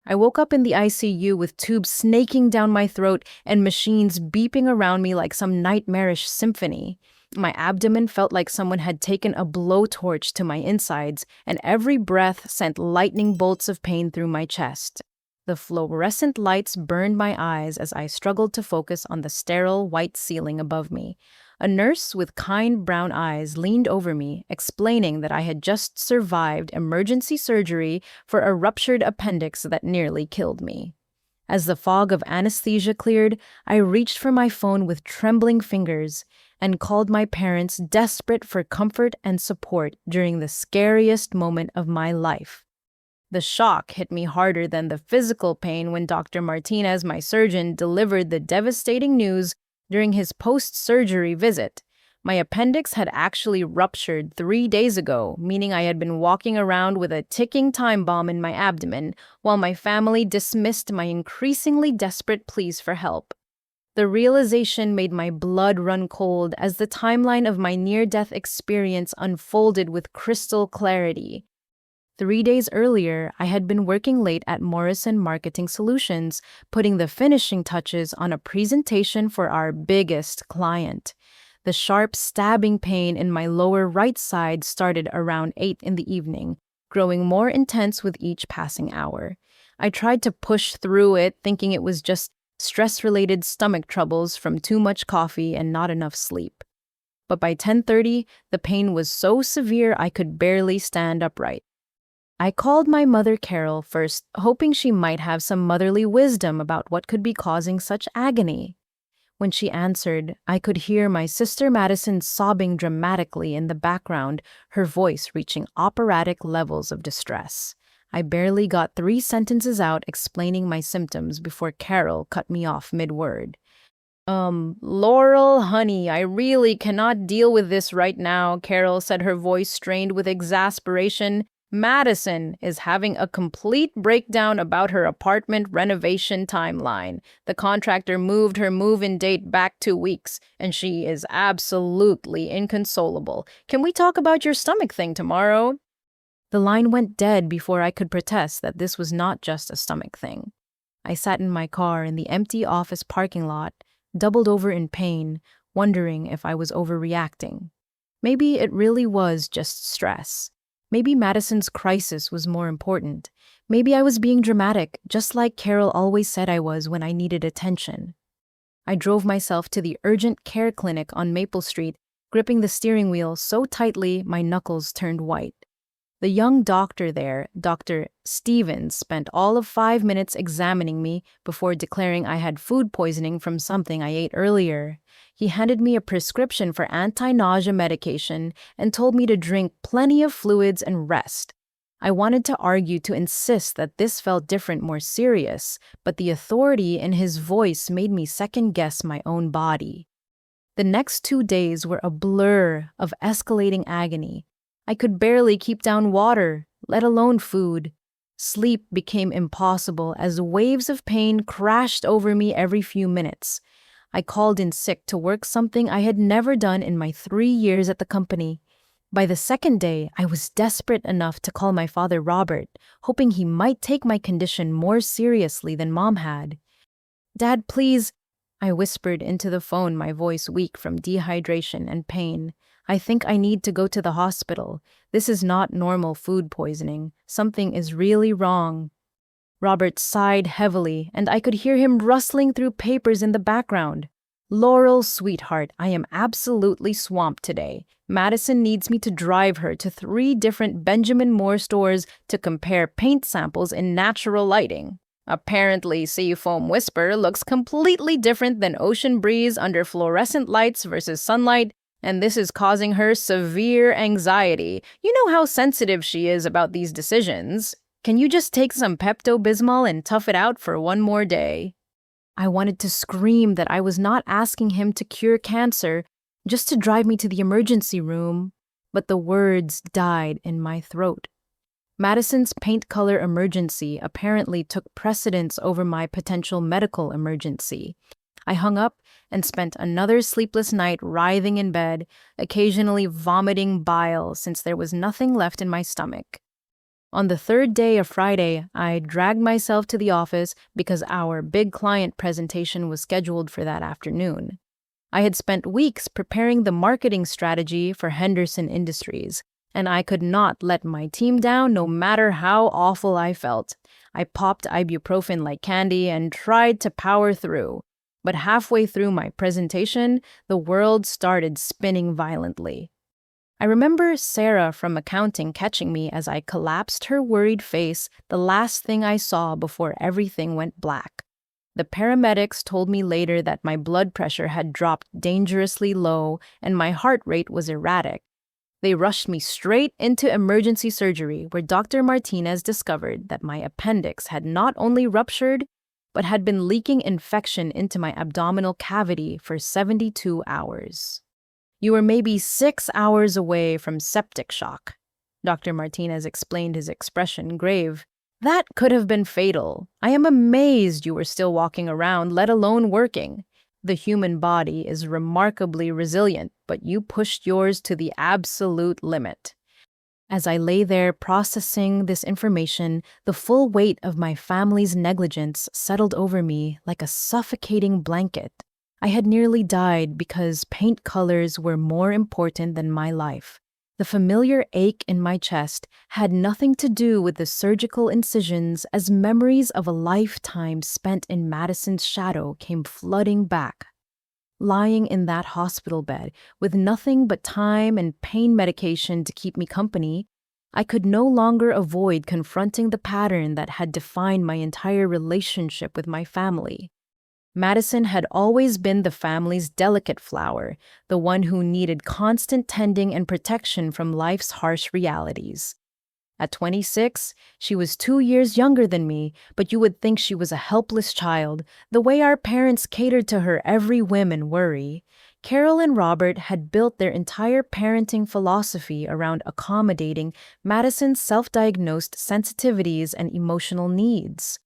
I woke up in the ICU with tubes snaking down my throat and machines beeping around me like some nightmarish symphony. My abdomen felt like someone had taken a blowtorch to my insides, and every breath sent lightning bolts of pain through my chest. The fluorescent lights burned my eyes as I struggled to focus on the sterile white ceiling above me. A nurse with kind brown eyes leaned over me, explaining that I had just survived emergency surgery for a ruptured appendix that nearly killed me. As the fog of anesthesia cleared, I reached for my phone with trembling fingers and called my parents, desperate for comfort and support during the scariest moment of my life. The shock hit me harder than the physical pain when Dr. Martinez, my surgeon, delivered the devastating news during his post-surgery visit. My appendix had actually ruptured 3 days ago, meaning I had been walking around with a ticking time bomb in my abdomen, while my family dismissed my increasingly desperate pleas for help. The realization made my blood run cold as the timeline of my near-death experience unfolded with crystal clarity. 3 days earlier, I had been working late at Morrison Marketing Solutions, putting the finishing touches on a presentation for our biggest client. The sharp stabbing pain in my lower right side started around 8 in the evening, growing more intense with each passing hour. I tried to push through it, thinking it was just stress-related stomach troubles from too much coffee and not enough sleep. But by 10:30, the pain was so severe I could barely stand upright. I called my mother Carol first, hoping she might have some motherly wisdom about what could be causing such agony. When she answered, I could hear my sister Madison sobbing dramatically in the background, her voice reaching operatic levels of distress. I barely got 3 sentences out explaining my symptoms before Carol cut me off mid-word. Laurel, honey, I really cannot deal with this right now," Carol said, her voice strained with exasperation. "Madison is having a complete breakdown about her apartment renovation timeline. The contractor moved her move-in date back 2 weeks, and she is absolutely inconsolable. Can we talk about your stomach thing tomorrow?" The line went dead before I could protest that this was not just a stomach thing. I sat in my car in the empty office parking lot, doubled over in pain, wondering if I was overreacting. Maybe it really was just stress. Maybe Madison's crisis was more important. Maybe I was being dramatic, just like Carol always said I was when I needed attention. I drove myself to the urgent care clinic on Maple Street, gripping the steering wheel so tightly my knuckles turned white. The young doctor there, Dr. Stevens, spent all of 5 minutes examining me before declaring I had food poisoning from something I ate earlier. He handed me a prescription for anti-nausea medication and told me to drink plenty of fluids and rest. I wanted to argue to insist that this felt different, more serious, but the authority in his voice made me second-guess my own body. The next 2 days were a blur of escalating agony. I could barely keep down water, let alone food. Sleep became impossible as waves of pain crashed over me every few minutes. I called in sick to work, something I had never done in my 3 years at the company. By the second day, I was desperate enough to call my father Robert, hoping he might take my condition more seriously than Mom had. "Dad, please," I whispered into the phone, my voice weak from dehydration and pain. "I think I need to go to the hospital. This is not normal food poisoning. Something is really wrong." Robert sighed heavily, and I could hear him rustling through papers in the background. "Laurel, sweetheart, I am absolutely swamped today. Madison needs me to drive her to 3 different Benjamin Moore stores to compare paint samples in natural lighting. Apparently, Seafoam Whisper looks completely different than Ocean Breeze under fluorescent lights versus sunlight, and this is causing her severe anxiety. You know how sensitive she is about these decisions. Can you just take some Pepto-Bismol and tough it out for 1 more day?" I wanted to scream that I was not asking him to cure cancer, just to drive me to the emergency room, but the words died in my throat. Madison's paint color emergency apparently took precedence over my potential medical emergency. I hung up and spent another sleepless night writhing in bed, occasionally vomiting bile since there was nothing left in my stomach. On the third day of Friday, I dragged myself to the office because our big client presentation was scheduled for that afternoon. I had spent weeks preparing the marketing strategy for Henderson Industries, and I could not let my team down no matter how awful I felt. I popped ibuprofen like candy and tried to power through. But halfway through my presentation, the world started spinning violently. I remember Sarah from accounting catching me as I collapsed her worried face, the last thing I saw before everything went black. The paramedics told me later that my blood pressure had dropped dangerously low and my heart rate was erratic. They rushed me straight into emergency surgery, where Dr. Martinez discovered that my appendix had not only ruptured, but had been leaking infection into my abdominal cavity for 72 hours. You were maybe 6 hours away from septic shock. Dr. Martinez explained, his expression grave. That could have been fatal. I am amazed you were still walking around, let alone working. The human body is remarkably resilient, but you pushed yours to the absolute limit. As I lay there processing this information, the full weight of my family's negligence settled over me like a suffocating blanket. I had nearly died because paint colors were more important than my life. The familiar ache in my chest had nothing to do with the surgical incisions, as memories of a lifetime spent in Madison's shadow came flooding back. Lying in that hospital bed, with nothing but time and pain medication to keep me company, I could no longer avoid confronting the pattern that had defined my entire relationship with my family. Madison had always been the family's delicate flower, the one who needed constant tending and protection from life's harsh realities. At 26, she was 2 years younger than me, but you would think she was a helpless child, the way our parents catered to her every whim and worry. Carol and Robert had built their entire parenting philosophy around accommodating Madison's self-diagnosed sensitivities and emotional needs.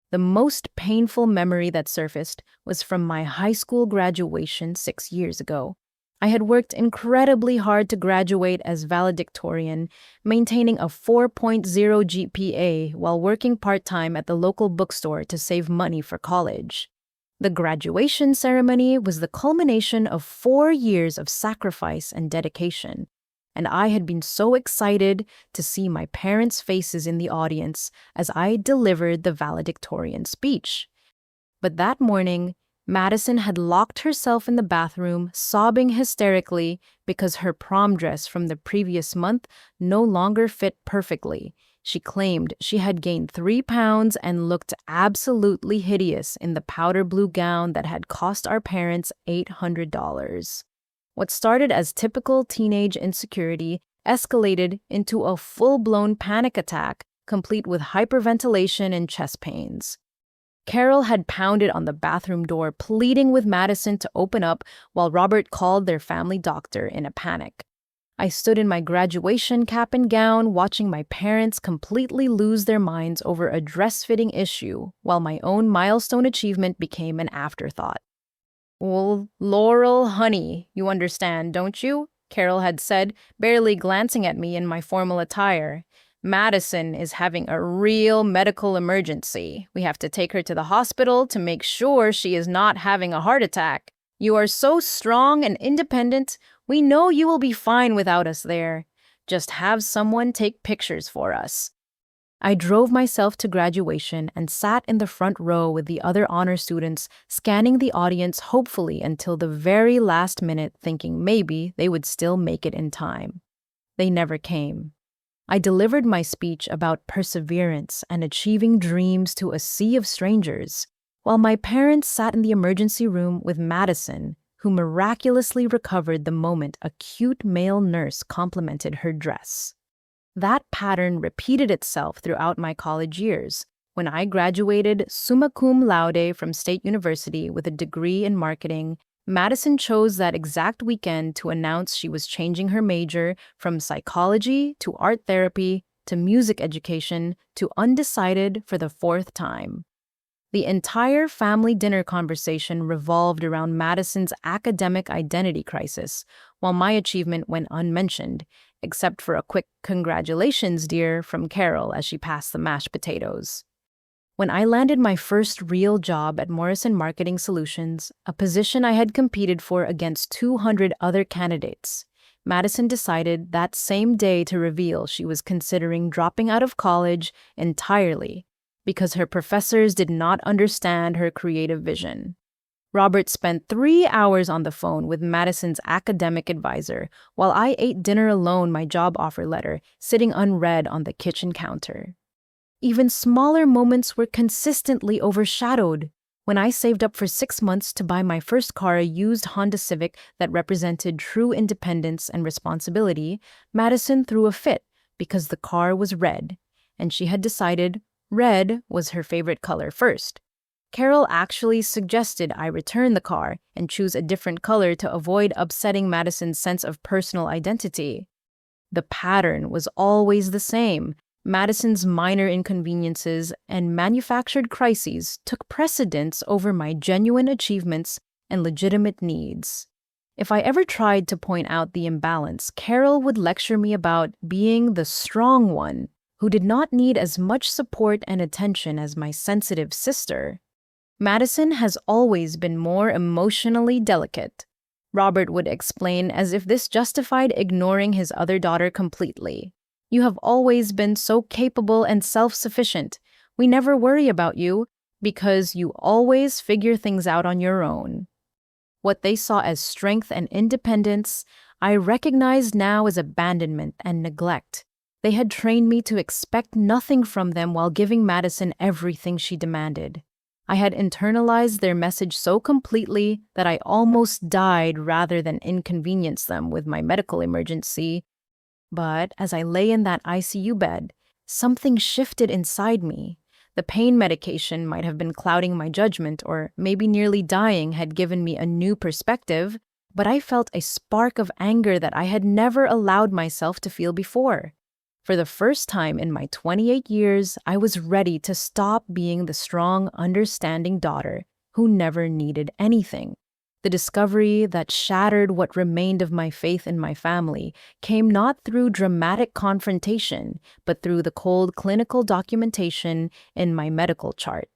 The most painful memory that surfaced was from my high school graduation 6 years ago. I had worked incredibly hard to graduate as valedictorian, maintaining a 4.0 GPA while working part-time at the local bookstore to save money for college. The graduation ceremony was the culmination of 4 years of sacrifice and dedication, and I had been so excited to see my parents' faces in the audience as I delivered the valedictorian speech. But that morning, Madison had locked herself in the bathroom, sobbing hysterically because her prom dress from the previous month no longer fit perfectly. She claimed she had gained 3 pounds and looked absolutely hideous in the powder blue gown that had cost our parents $800. What started as typical teenage insecurity escalated into a full-blown panic attack, complete with hyperventilation and chest pains. Carol had pounded on the bathroom door, pleading with Madison to open up, while Robert called their family doctor in a panic. I stood in my graduation cap and gown, watching my parents completely lose their minds over a dress-fitting issue, while my own milestone achievement became an afterthought. "Well, Laurel, honey, you understand, don't you?" Carol had said, barely glancing at me in my formal attire. "Madison is having a real medical emergency. We have to take her to the hospital to make sure she is not having a heart attack. You are so strong and independent. We know you will be fine without us there. Just have someone take pictures for us." I drove myself to graduation and sat in the front row with the other honor students, scanning the audience hopefully until the very last minute, thinking maybe they would still make it in time. They never came. I delivered my speech about perseverance and achieving dreams to a sea of strangers, while my parents sat in the emergency room with Madison, who miraculously recovered the moment a cute male nurse complimented her dress. That pattern repeated itself throughout my college years. When I graduated summa cum laude from State University with a degree in marketing, Madison chose that exact weekend to announce she was changing her major from psychology to art therapy to music education to undecided for the 4th time. The entire family dinner conversation revolved around Madison's academic identity crisis, while my achievement went unmentioned, except for a quick "Congratulations, dear" from Carol as she passed the mashed potatoes. When I landed my first real job at Morrison Marketing Solutions, a position I had competed for against 200 other candidates, Madison decided that same day to reveal she was considering dropping out of college entirely because her professors did not understand her creative vision. Robert spent 3 hours on the phone with Madison's academic advisor while I ate dinner alone, my job offer letter sitting unread on the kitchen counter. Even smaller moments were consistently overshadowed. When I saved up for 6 months to buy my first car, a used Honda Civic that represented true independence and responsibility, Madison threw a fit because the car was red, and she had decided red was her favorite color first. Carol actually suggested I return the car and choose a different color to avoid upsetting Madison's sense of personal identity. The pattern was always the same. Madison's minor inconveniences and manufactured crises took precedence over my genuine achievements and legitimate needs. If I ever tried to point out the imbalance, Carol would lecture me about being the strong one who did not need as much support and attention as my sensitive sister. Madison has always been more emotionally delicate, Robert would explain, as if this justified ignoring his other daughter completely. You have always been so capable and self-sufficient. We never worry about you because you always figure things out on your own. What they saw as strength and independence, I recognized now as abandonment and neglect. They had trained me to expect nothing from them while giving Madison everything she demanded. I had internalized their message so completely that I almost died rather than inconvenience them with my medical emergency. But as I lay in that ICU bed, something shifted inside me. The pain medication might have been clouding my judgment, or maybe nearly dying had given me a new perspective, but I felt a spark of anger that I had never allowed myself to feel before. For the first time in my 28 years, I was ready to stop being the strong, understanding daughter who never needed anything. The discovery that shattered what remained of my faith in my family came not through dramatic confrontation, but through the cold clinical documentation in my medical chart.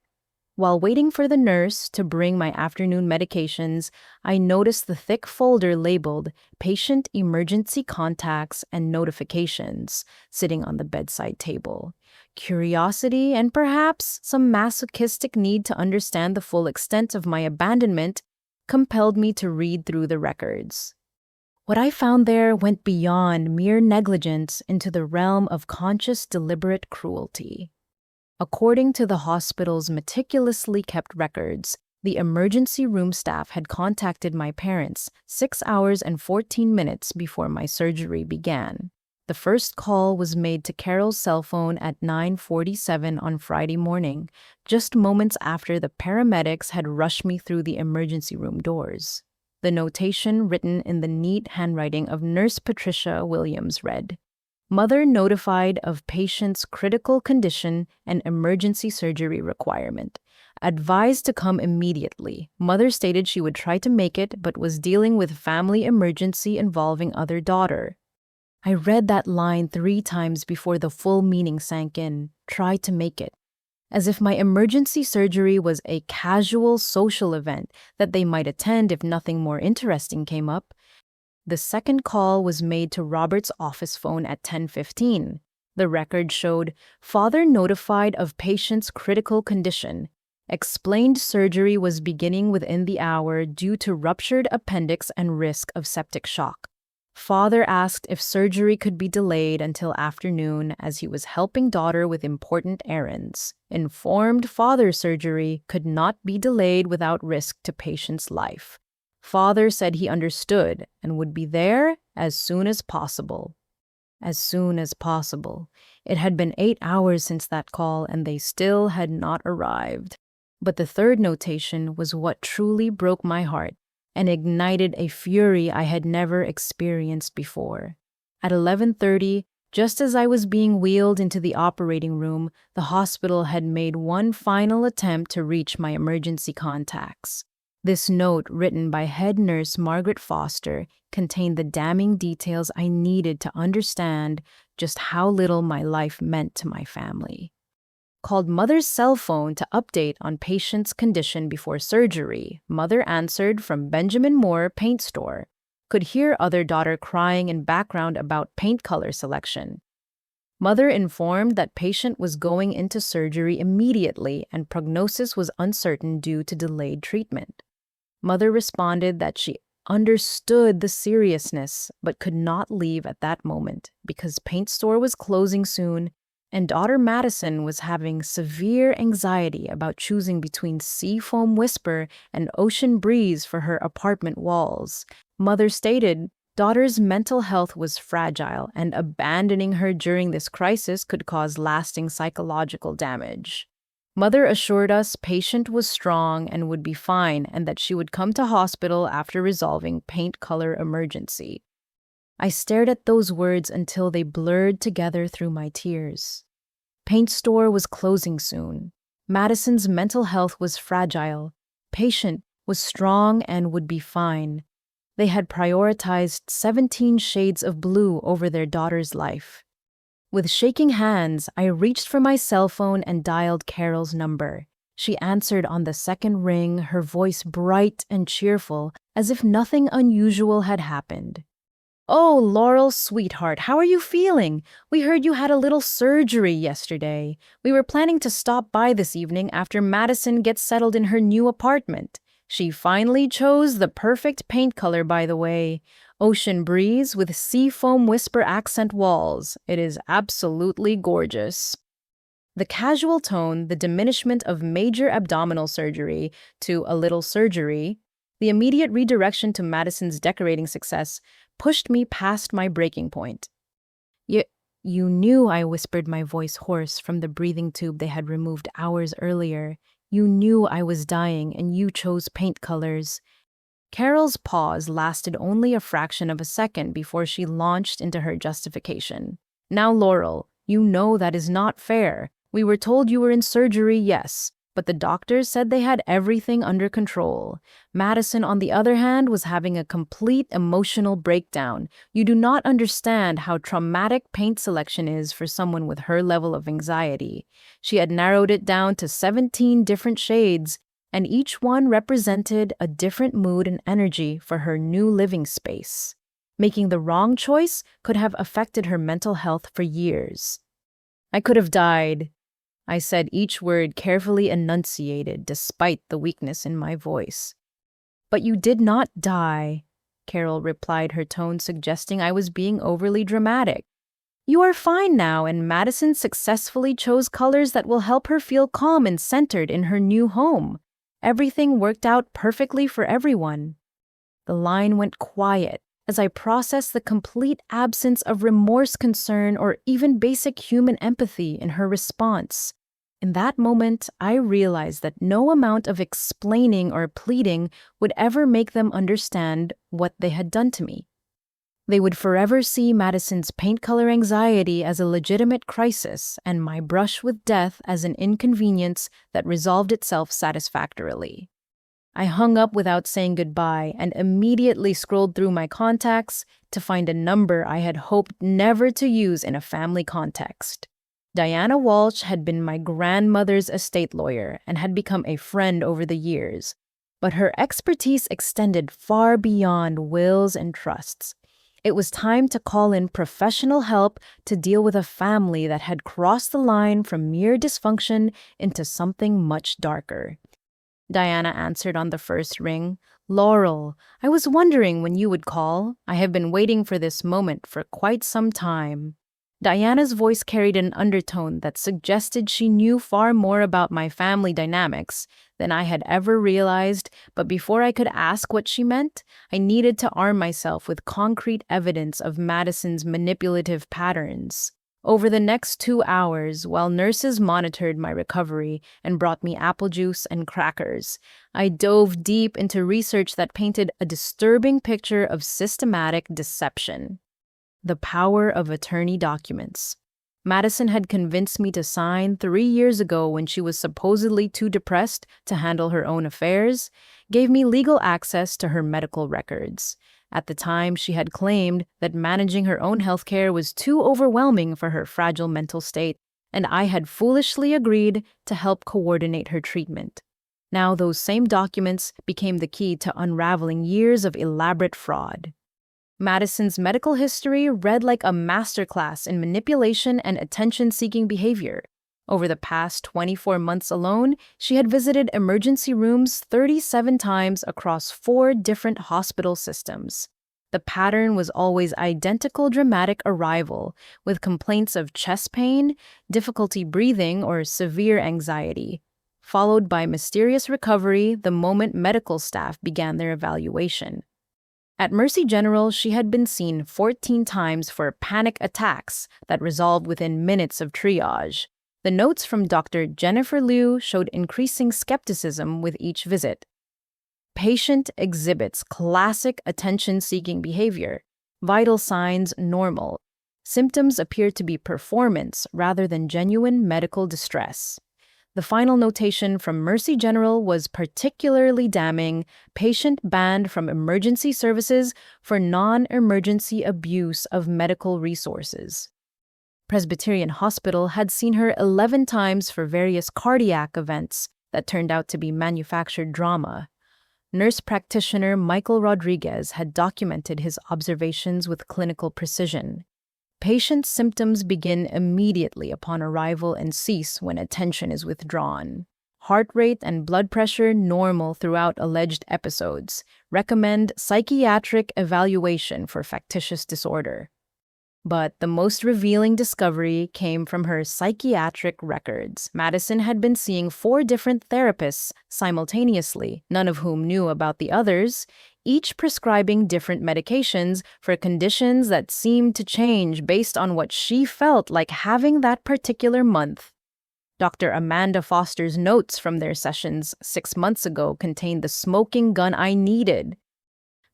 While waiting for the nurse to bring my afternoon medications, I noticed the thick folder labeled Patient Emergency Contacts and Notifications sitting on the bedside table. Curiosity and perhaps some masochistic need to understand the full extent of my abandonment compelled me to read through the records. What I found there went beyond mere negligence into the realm of conscious, deliberate cruelty. According to the hospital's meticulously kept records, the emergency room staff had contacted my parents 6 hours and 14 minutes before my surgery began. The first call was made to Carol's cell phone at 9:47 on Friday morning, just moments after the paramedics had rushed me through the emergency room doors. The notation, written in the neat handwriting of Nurse Patricia Williams, read, "Mother notified of patient's critical condition and emergency surgery requirement. Advised to come immediately. Mother stated she would try to make it, but was dealing with family emergency involving other daughter." I read that line 3 times before the full meaning sank in. Try to make it. As if my emergency surgery was a casual social event that they might attend if nothing more interesting came up. The second call was made to Robert's office phone at 10:15. The record showed, "Father notified of patient's critical condition. Explained surgery was beginning within the hour due to ruptured appendix and risk of septic shock. Father asked if surgery could be delayed until afternoon as he was helping daughter with important errands. Informed father surgery could not be delayed without risk to patient's life. Father said he understood and would be there as soon as possible." As soon as possible. It had been 8 hours since that call and they still had not arrived. But the third notation was what truly broke my heart and ignited a fury I had never experienced before. At 11:30, just as I was being wheeled into the operating room, the hospital had made one final attempt to reach my emergency contacts. This note, written by head nurse Margaret Foster, contained the damning details I needed to understand just how little my life meant to my family. Called mother's cell phone to update on patient's condition before surgery, mother answered from Benjamin Moore Paint Store. Could hear other daughter crying in background about paint color selection. Mother informed that patient was going into surgery immediately and prognosis was uncertain due to delayed treatment. Mother responded that she understood the seriousness but could not leave at that moment because Paint Store was closing soon and daughter Madison was having severe anxiety about choosing between Seafoam Whisper and Ocean Breeze for her apartment walls. Mother stated daughter's mental health was fragile and abandoning her during this crisis could cause lasting psychological damage. Mother assured us patient was strong and would be fine and that she would come to hospital after resolving paint color emergency. I stared at those words until they blurred together through my tears. Paint Store was closing soon. Madison's mental health was fragile. Patient was strong and would be fine. They had prioritized 17 shades of blue over their daughter's life. With shaking hands, I reached for my cell phone and dialed Carol's number. She answered on the second ring, her voice bright and cheerful, as if nothing unusual had happened. "Oh, Laurel, sweetheart, how are you feeling? We heard you had a little surgery yesterday. We were planning to stop by this evening after Madison gets settled in her new apartment. She finally chose the perfect paint color, by the way. Ocean Breeze with Seafoam Whisper accent walls. It is absolutely gorgeous." The casual tone, the diminishment of major abdominal surgery to a little surgery, the immediate redirection to Madison's decorating success pushed me past my breaking point. You knew, I whispered, my voice hoarse from the breathing tube they had removed hours earlier. You knew I was dying and you chose paint colors. Carol's pause lasted only a fraction of a second before she launched into her justification. "Now, Laurel, you know that is not fair. We were told you were in surgery, yes, but the doctors said they had everything under control. Madison, on the other hand, was having a complete emotional breakdown. You do not understand how traumatic paint selection is for someone with her level of anxiety." She had narrowed it down to 17 different shades, and each one represented a different mood and energy for her new living space. Making the wrong choice could have affected her mental health for years. "I could have died," I said, each word carefully enunciated despite the weakness in my voice. "But you did not die," Carol replied, her tone suggesting I was being overly dramatic. "You are fine now, and Madison successfully chose colors that will help her feel calm and centered in her new home. Everything worked out perfectly for everyone." The line went quiet as I processed the complete absence of remorse, concern, or even basic human empathy in her response. In that moment, I realized that no amount of explaining or pleading would ever make them understand what they had done to me. They would forever see Madison's paint color anxiety as a legitimate crisis and my brush with death as an inconvenience that resolved itself satisfactorily. I hung up without saying goodbye and immediately scrolled through my contacts to find a number I had hoped never to use in a family context. Diana Walsh had been my grandmother's estate lawyer and had become a friend over the years, but her expertise extended far beyond wills and trusts. It was time to call in professional help to deal with a family that had crossed the line from mere dysfunction into something much darker. Diana answered on the first ring. "Laurel, I was wondering when you would call. I have been waiting for this moment for quite some time." Diana's voice carried an undertone that suggested she knew far more about my family dynamics than I had ever realized, but before I could ask what she meant, I needed to arm myself with concrete evidence of Madison's manipulative patterns. Over the next 2 hours, while nurses monitored my recovery and brought me apple juice and crackers, I dove deep into research that painted a disturbing picture of systematic deception. The power of attorney documents. Madison had convinced me to sign 3 years ago when she was supposedly too depressed to handle her own affairs, gave me legal access to her medical records. At the time, she had claimed that managing her own healthcare was too overwhelming for her fragile mental state, and I had foolishly agreed to help coordinate her treatment. Now, those same documents became the key to unraveling years of elaborate fraud. Madison's medical history read like a masterclass in manipulation and attention-seeking behavior. Over the past 24 months alone, she had visited emergency rooms 37 times across 4 different hospital systems. The pattern was always identical dramatic arrival, with complaints of chest pain, difficulty breathing, or severe anxiety, followed by mysterious recovery the moment medical staff began their evaluation. At Mercy General, she had been seen 14 times for panic attacks that resolved within minutes of triage. The notes from Dr. Jennifer Liu showed increasing skepticism with each visit. Patient exhibits classic attention-seeking behavior. Vital signs normal. Symptoms appear to be performance rather than genuine medical distress. The final notation from Mercy General was particularly damning: patient banned from emergency services for non-emergency abuse of medical resources. Presbyterian Hospital had seen her 11 times for various cardiac events that turned out to be manufactured drama. Nurse practitioner Michael Rodriguez had documented his observations with clinical precision. Patient symptoms begin immediately upon arrival and cease when attention is withdrawn. Heart rate and blood pressure normal throughout alleged episodes. Recommend psychiatric evaluation for factitious disorder. But the most revealing discovery came from her psychiatric records. Madison had been seeing 4 different therapists simultaneously, none of whom knew about the others, each prescribing different medications for conditions that seemed to change based on what she felt like having that particular month. Dr. Amanda Foster's notes from their sessions 6 months ago contained the smoking gun I needed.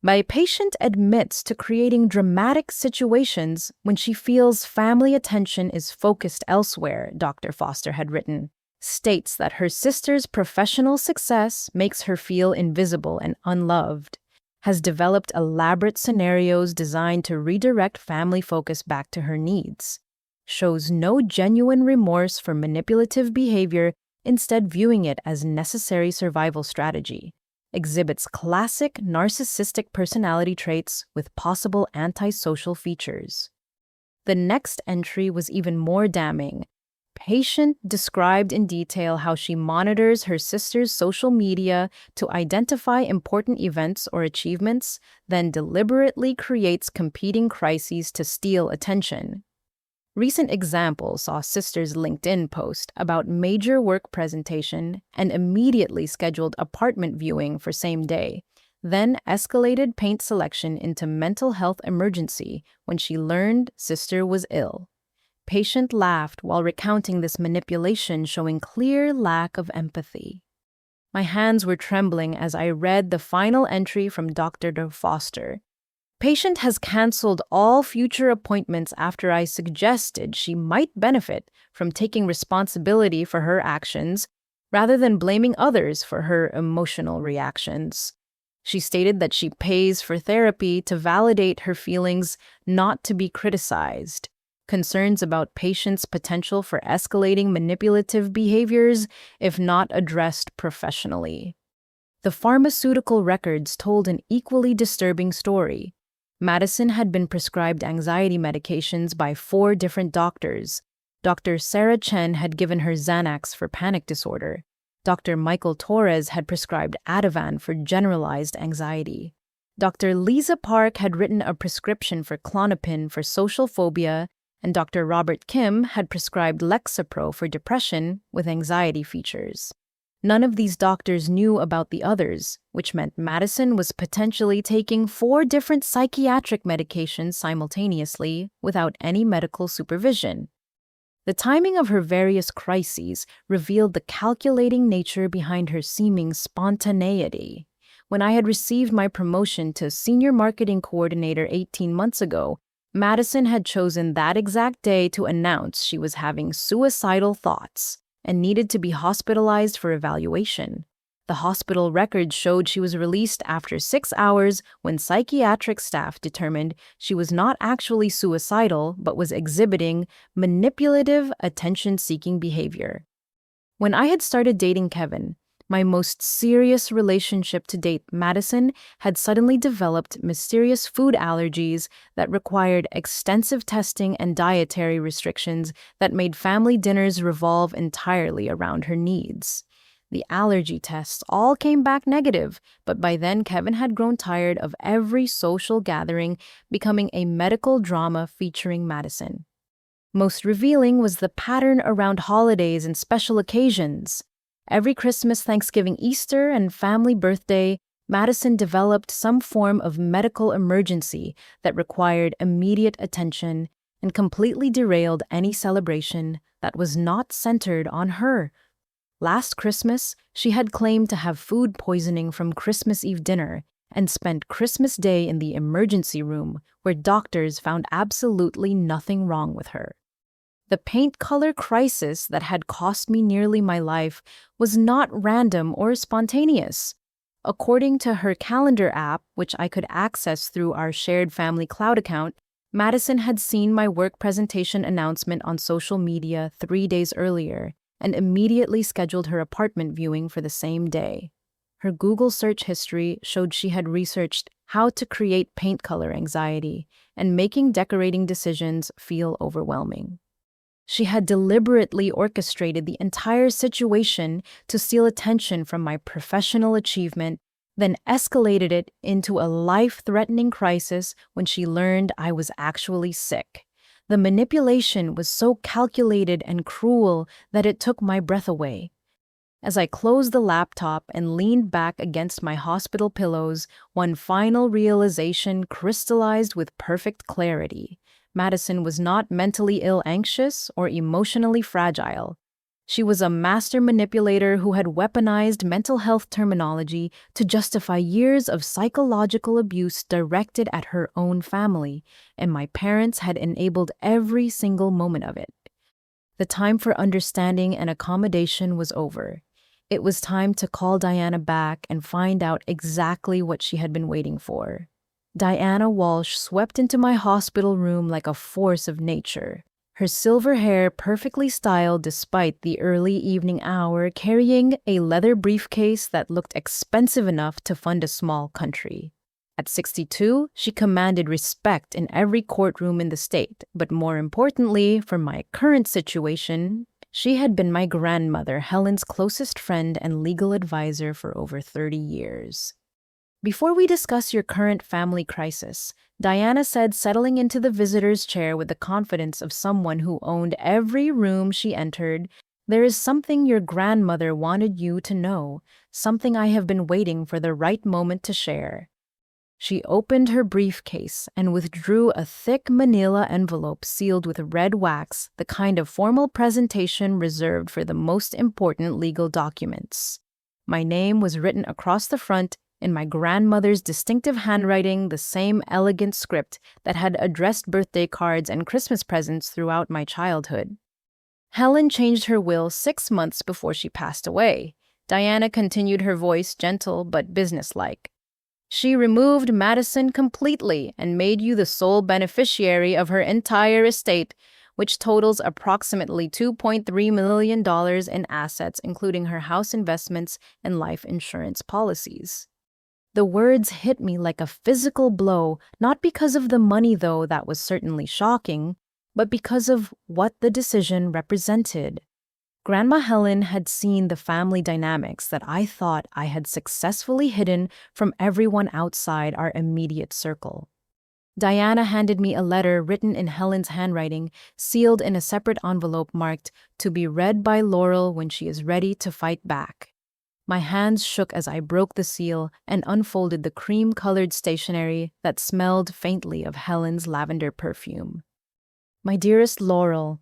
My patient admits to creating dramatic situations when she feels family attention is focused elsewhere, Dr. Foster had written. States that her sister's professional success makes her feel invisible and unloved. Has developed elaborate scenarios designed to redirect family focus back to her needs. Shows no genuine remorse for manipulative behavior, instead viewing it as necessary survival strategy. Exhibits classic narcissistic personality traits with possible antisocial features. The next entry was even more damning. Patient described in detail how she monitors her sister's social media to identify important events or achievements, then deliberately creates competing crises to steal attention. Recent examples saw sister's LinkedIn post about major work presentation and immediately scheduled apartment viewing for same day, then escalated paint selection into mental health emergency when she learned sister was ill. Patient laughed while recounting this manipulation, showing clear lack of empathy. My hands were trembling as I read the final entry from Dr. Foster. Patient has canceled all future appointments after I suggested she might benefit from taking responsibility for her actions rather than blaming others for her emotional reactions. She stated that she pays for therapy to validate her feelings, not to be criticized. Concerns about patients' potential for escalating manipulative behaviors if not addressed professionally. The pharmaceutical records told an equally disturbing story. Madison had been prescribed anxiety medications by 4 different doctors. Dr. Sarah Chen had given her Xanax for panic disorder. Dr. Michael Torres had prescribed Ativan for generalized anxiety. Dr. Lisa Park had written a prescription for Klonopin for social phobia, and Dr. Robert Kim had prescribed Lexapro for depression with anxiety features. None of these doctors knew about the others, which meant Madison was potentially taking 4 different psychiatric medications simultaneously without any medical supervision. The timing of her various crises revealed the calculating nature behind her seeming spontaneity. When I had received my promotion to Senior Marketing Coordinator 18 months ago, Madison had chosen that exact day to announce she was having suicidal thoughts and needed to be hospitalized for evaluation. The hospital records showed she was released after 6 hours when psychiatric staff determined she was not actually suicidal but was exhibiting manipulative, attention-seeking behavior. When I had started dating Kevin, my most serious relationship to date, Madison had suddenly developed mysterious food allergies that required extensive testing and dietary restrictions that made family dinners revolve entirely around her needs. The allergy tests all came back negative, but by then Kevin had grown tired of every social gathering becoming a medical drama featuring Madison. Most revealing was the pattern around holidays and special occasions. Every Christmas, Thanksgiving, Easter, and family birthday, Madison developed some form of medical emergency that required immediate attention and completely derailed any celebration that was not centered on her. Last Christmas, she had claimed to have food poisoning from Christmas Eve dinner and spent Christmas Day in the emergency room where doctors found absolutely nothing wrong with her. The paint color crisis that had cost me nearly my life was not random or spontaneous. According to her calendar app, which I could access through our shared family cloud account, Madison had seen my work presentation announcement on social media 3 days earlier and immediately scheduled her apartment viewing for the same day. Her Google search history showed she had researched how to create paint color anxiety and making decorating decisions feel overwhelming. She had deliberately orchestrated the entire situation to steal attention from my professional achievement, then escalated it into a life-threatening crisis when she learned I was actually sick. The manipulation was so calculated and cruel that it took my breath away. As I closed the laptop and leaned back against my hospital pillows, one final realization crystallized with perfect clarity. Madison was not mentally ill, anxious, or emotionally fragile. She was a master manipulator who had weaponized mental health terminology to justify years of psychological abuse directed at her own family, and my parents had enabled every single moment of it. The time for understanding and accommodation was over. It was time to call Diana back and find out exactly what she had been waiting for. Diana Walsh swept into my hospital room like a force of nature, her silver hair perfectly styled despite the early evening hour, carrying a leather briefcase that looked expensive enough to fund a small country. At 62, she commanded respect in every courtroom in the state, but more importantly, for my current situation, she had been my grandmother, Helen's closest friend and legal advisor for over 30 years. Before we discuss your current family crisis, Diana said, settling into the visitor's chair with the confidence of someone who owned every room she entered, "There is something your grandmother wanted you to know, something I have been waiting for the right moment to share." She opened her briefcase and withdrew a thick manila envelope sealed with red wax, the kind of formal presentation reserved for the most important legal documents. My name was written across the front in my grandmother's distinctive handwriting, the same elegant script that had addressed birthday cards and Christmas presents throughout my childhood. Helen changed her will 6 months before she passed away. Diana continued, her voice gentle but businesslike. She removed Madison completely and made you the sole beneficiary of her entire estate, which totals approximately $2.3 million in assets, including her house investments and life insurance policies. The words hit me like a physical blow, not because of the money, though that was certainly shocking, but because of what the decision represented. Grandma Helen had seen the family dynamics that I thought I had successfully hidden from everyone outside our immediate circle. Diana handed me a letter written in Helen's handwriting, sealed in a separate envelope marked, "To be read by Laurel when she is ready to fight back." My hands shook as I broke the seal and unfolded the cream-colored stationery that smelled faintly of Helen's lavender perfume. "My dearest Laurel,"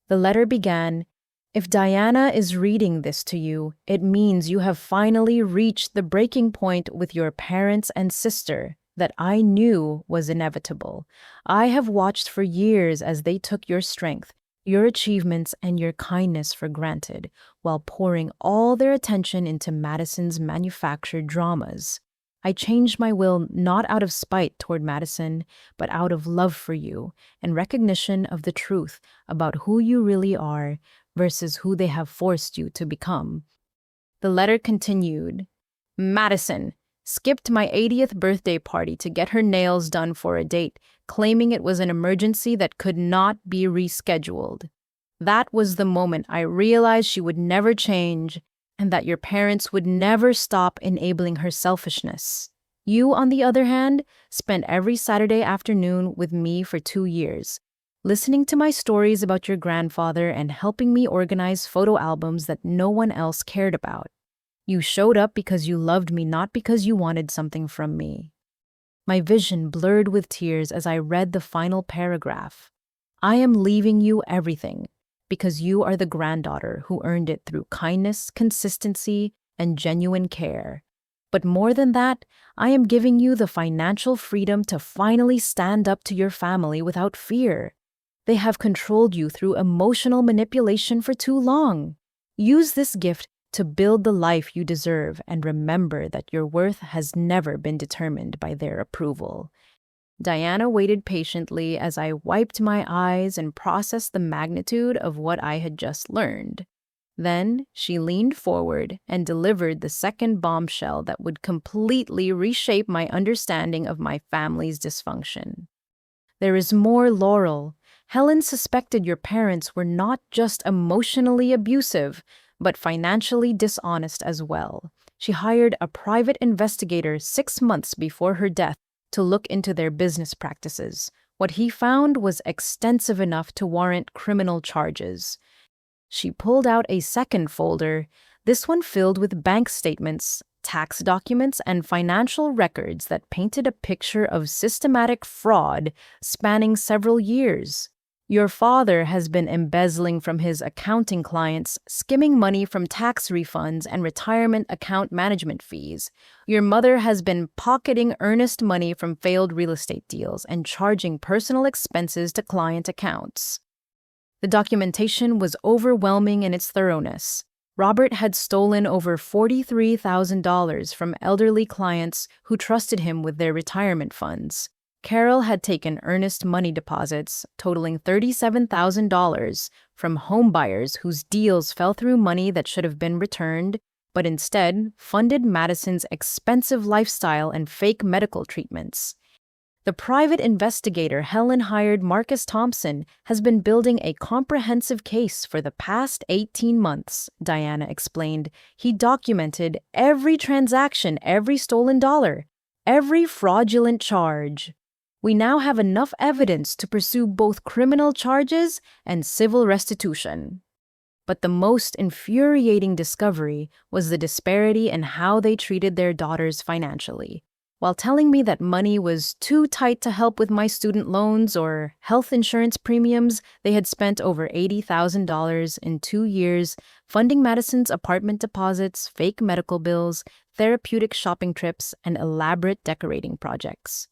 the letter began, "if Diana is reading this to you, it means you have finally reached the breaking point with your parents and sister. that I knew was inevitable. I have watched for years as they took your strength, your achievements, and your kindness for granted, while pouring all their attention into Madison's manufactured dramas. I changed my will not out of spite toward Madison, but out of love for you and recognition of the truth about who you really are versus who they have forced you to become. The letter continued. Madison skipped my 80th birthday party to get her nails done for a date, claiming it was an emergency that could not be rescheduled. That was the moment I realized she would never change and that your parents would never stop enabling her selfishness. You, on the other hand, spent every Saturday afternoon with me for 2 years, listening to my stories about your grandfather and helping me organize photo albums that no one else cared about. You showed up because you loved me, not because you wanted something from me. My vision blurred with tears as I read the final paragraph. I am leaving you everything because you are the granddaughter who earned it through kindness, consistency, and genuine care. But more than that, I am giving you the financial freedom to finally stand up to your family without fear. They have controlled you through emotional manipulation for too long. Use this gift to build the life you deserve and remember that your worth has never been determined by their approval. Diana waited patiently as I wiped my eyes and processed the magnitude of what I had just learned. Then she leaned forward and delivered the second bombshell that would completely reshape my understanding of my family's dysfunction. There is more, Laurel. Helen suspected your parents were not just emotionally abusive, but financially dishonest as well. She hired a private investigator 6 months before her death to look into their business practices. What he found was extensive enough to warrant criminal charges. She pulled out a second folder, this one filled with bank statements, tax documents, and financial records that painted a picture of systematic fraud spanning several years. Your father has been embezzling from his accounting clients, skimming money from tax refunds and retirement account management fees. Your mother has been pocketing earnest money from failed real estate deals and charging personal expenses to client accounts. The documentation was overwhelming in its thoroughness. Robert had stolen over $43,000 from elderly clients who trusted him with their retirement funds. Carol had taken earnest money deposits totaling $37,000 from homebuyers whose deals fell through money that should have been returned, but instead funded Madison's expensive lifestyle and fake medical treatments. The private investigator Helen hired, Marcus Thompson, has been building a comprehensive case for the past 18 months, Diana explained. He documented every transaction, every stolen dollar, every fraudulent charge. We now have enough evidence to pursue both criminal charges and civil restitution. But the most infuriating discovery was the disparity in how they treated their daughters financially. While telling me that money was too tight to help with my student loans or health insurance premiums, they had spent over $80,000 in 2 years funding Madison's apartment deposits, fake medical bills, therapeutic shopping trips, and elaborate decorating projects.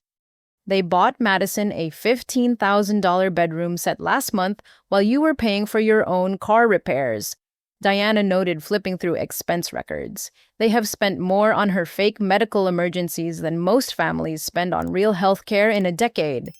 They bought Madison a $15,000 bedroom set last month while you were paying for your own car repairs. Diana noted, flipping through expense records. They have spent more on her fake medical emergencies than most families spend on real health care in a decade.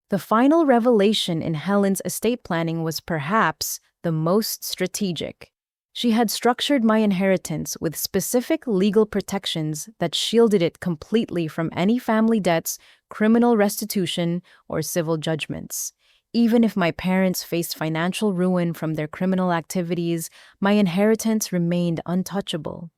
The final revelation in Helen's estate planning was perhaps the most strategic. She had structured my inheritance with specific legal protections that shielded it completely from any family debts, criminal restitution, or civil judgments. Even if my parents faced financial ruin from their criminal activities, my inheritance remained untouchable.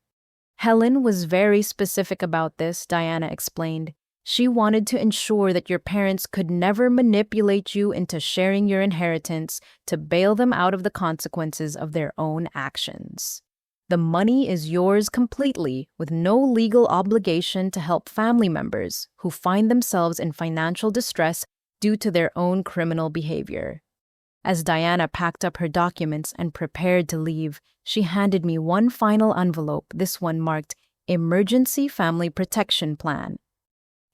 Helen was very specific about this, Diana explained. She wanted to ensure that your parents could never manipulate you into sharing your inheritance to bail them out of the consequences of their own actions. The money is yours completely, with no legal obligation to help family members who find themselves in financial distress due to their own criminal behavior. As Diana packed up her documents and prepared to leave, she handed me one final envelope, this one marked Emergency Family Protection Plan.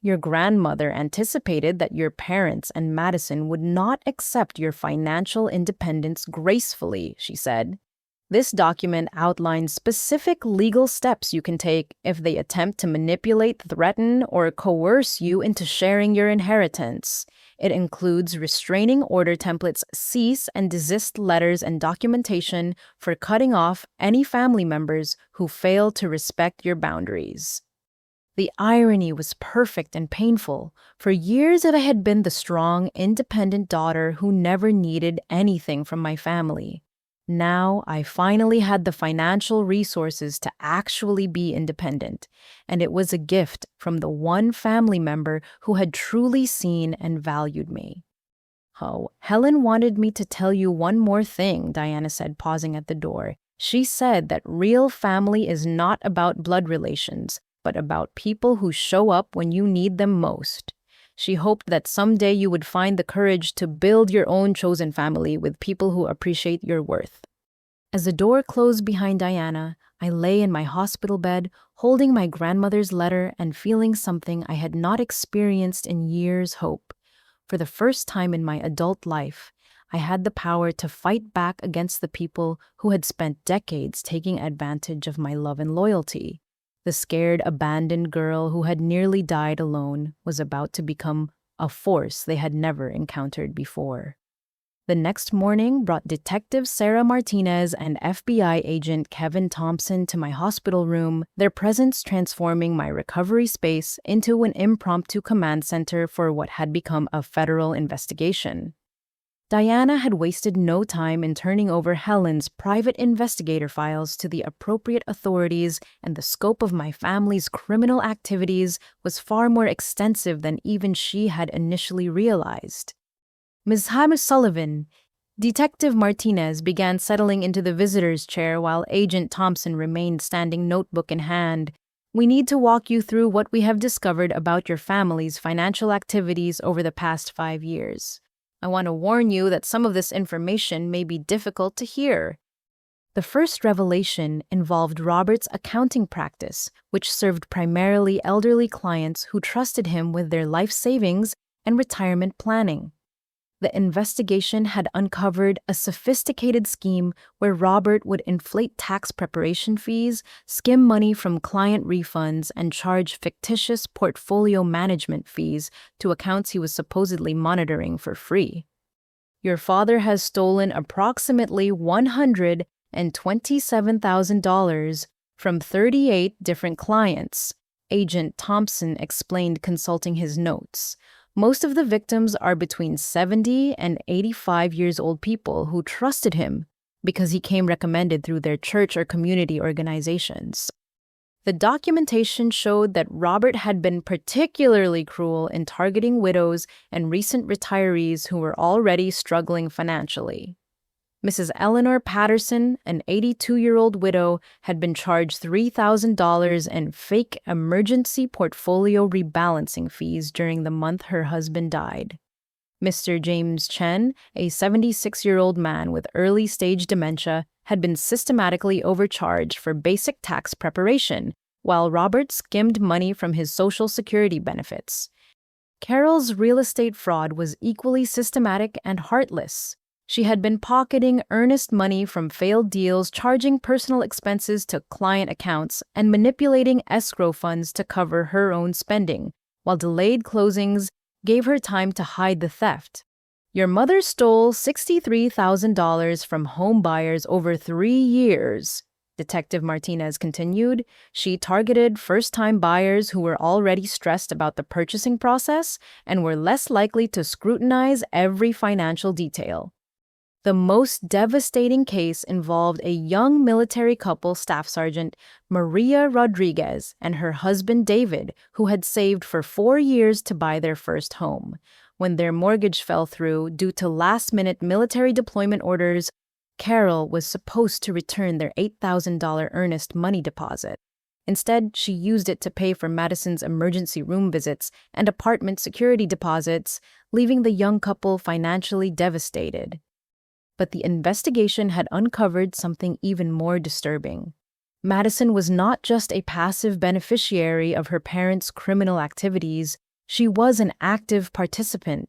Your grandmother anticipated that your parents and Madison would not accept your financial independence gracefully, she said. This document outlines specific legal steps you can take if they attempt to manipulate, threaten, or coerce you into sharing your inheritance. It includes restraining order templates, cease and desist letters, and documentation for cutting off any family members who fail to respect your boundaries. The irony was perfect and painful. For years, I had been the strong, independent daughter who never needed anything from my family. Now, I finally had the financial resources to actually be independent, and it was a gift from the one family member who had truly seen and valued me. Oh, Helen wanted me to tell you one more thing, Diana said, pausing at the door. She said that real family is not about blood relations, but about people who show up when you need them most. She hoped that someday you would find the courage to build your own chosen family with people who appreciate your worth. As the door closed behind Diana, I lay in my hospital bed, holding my grandmother's letter and feeling something I had not experienced in years: hope. For the first time in my adult life, I had the power to fight back against the people who had spent decades taking advantage of my love and loyalty. The scared, abandoned girl who had nearly died alone was about to become a force they had never encountered before. The next morning brought Detective Sarah Martinez and FBI agent Kevin Thompson to my hospital room, their presence transforming my recovery space into an impromptu command center for what had become a federal investigation. Diana had wasted no time in turning over Helen's private investigator files to the appropriate authorities, and the scope of my family's criminal activities was far more extensive than even she had initially realized. Ms. Sullivan, Detective Martinez began settling into the visitor's chair while Agent Thompson remained standing, notebook in hand. We need to walk you through what we have discovered about your family's financial activities over the past 5 years. I want to warn you that some of this information may be difficult to hear. The first revelation involved Robert's accounting practice, which served primarily elderly clients who trusted him with their life savings and retirement planning. The investigation had uncovered a sophisticated scheme where Robert would inflate tax preparation fees, skim money from client refunds, and charge fictitious portfolio management fees to accounts he was supposedly monitoring for free. Your father has stolen approximately $127,000 from 38 different clients, Agent Thompson explained, consulting his notes. Most of the victims are between 70 and 85 years old people who trusted him because he came recommended through their church or community organizations. The documentation showed that Robert had been particularly cruel in targeting widows and recent retirees who were already struggling financially. Mrs. Eleanor Patterson, an 82-year-old widow, had been charged $3,000 in fake emergency portfolio rebalancing fees during the month her husband died. Mr. James Chen, a 76-year-old man with early-stage dementia, had been systematically overcharged for basic tax preparation, while Robert skimmed money from his Social Security benefits. Carol's real estate fraud was equally systematic and heartless. She had been pocketing earnest money from failed deals, charging personal expenses to client accounts, and manipulating escrow funds to cover her own spending, while delayed closings gave her time to hide the theft. Your mother stole $63,000 from home buyers over 3 years, Detective Martinez continued. She targeted first-time buyers who were already stressed about the purchasing process and were less likely to scrutinize every financial detail. The most devastating case involved a young military couple, Staff Sergeant Maria Rodriguez and her husband David, who had saved for 4 years to buy their first home. When their mortgage fell through due to last-minute military deployment orders, Carol was supposed to return their $8,000 earnest money deposit. Instead, she used it to pay for Madison's emergency room visits and apartment security deposits, leaving the young couple financially devastated. But the investigation had uncovered something even more disturbing. Madison was not just a passive beneficiary of her parents' criminal activities, She was an active participant.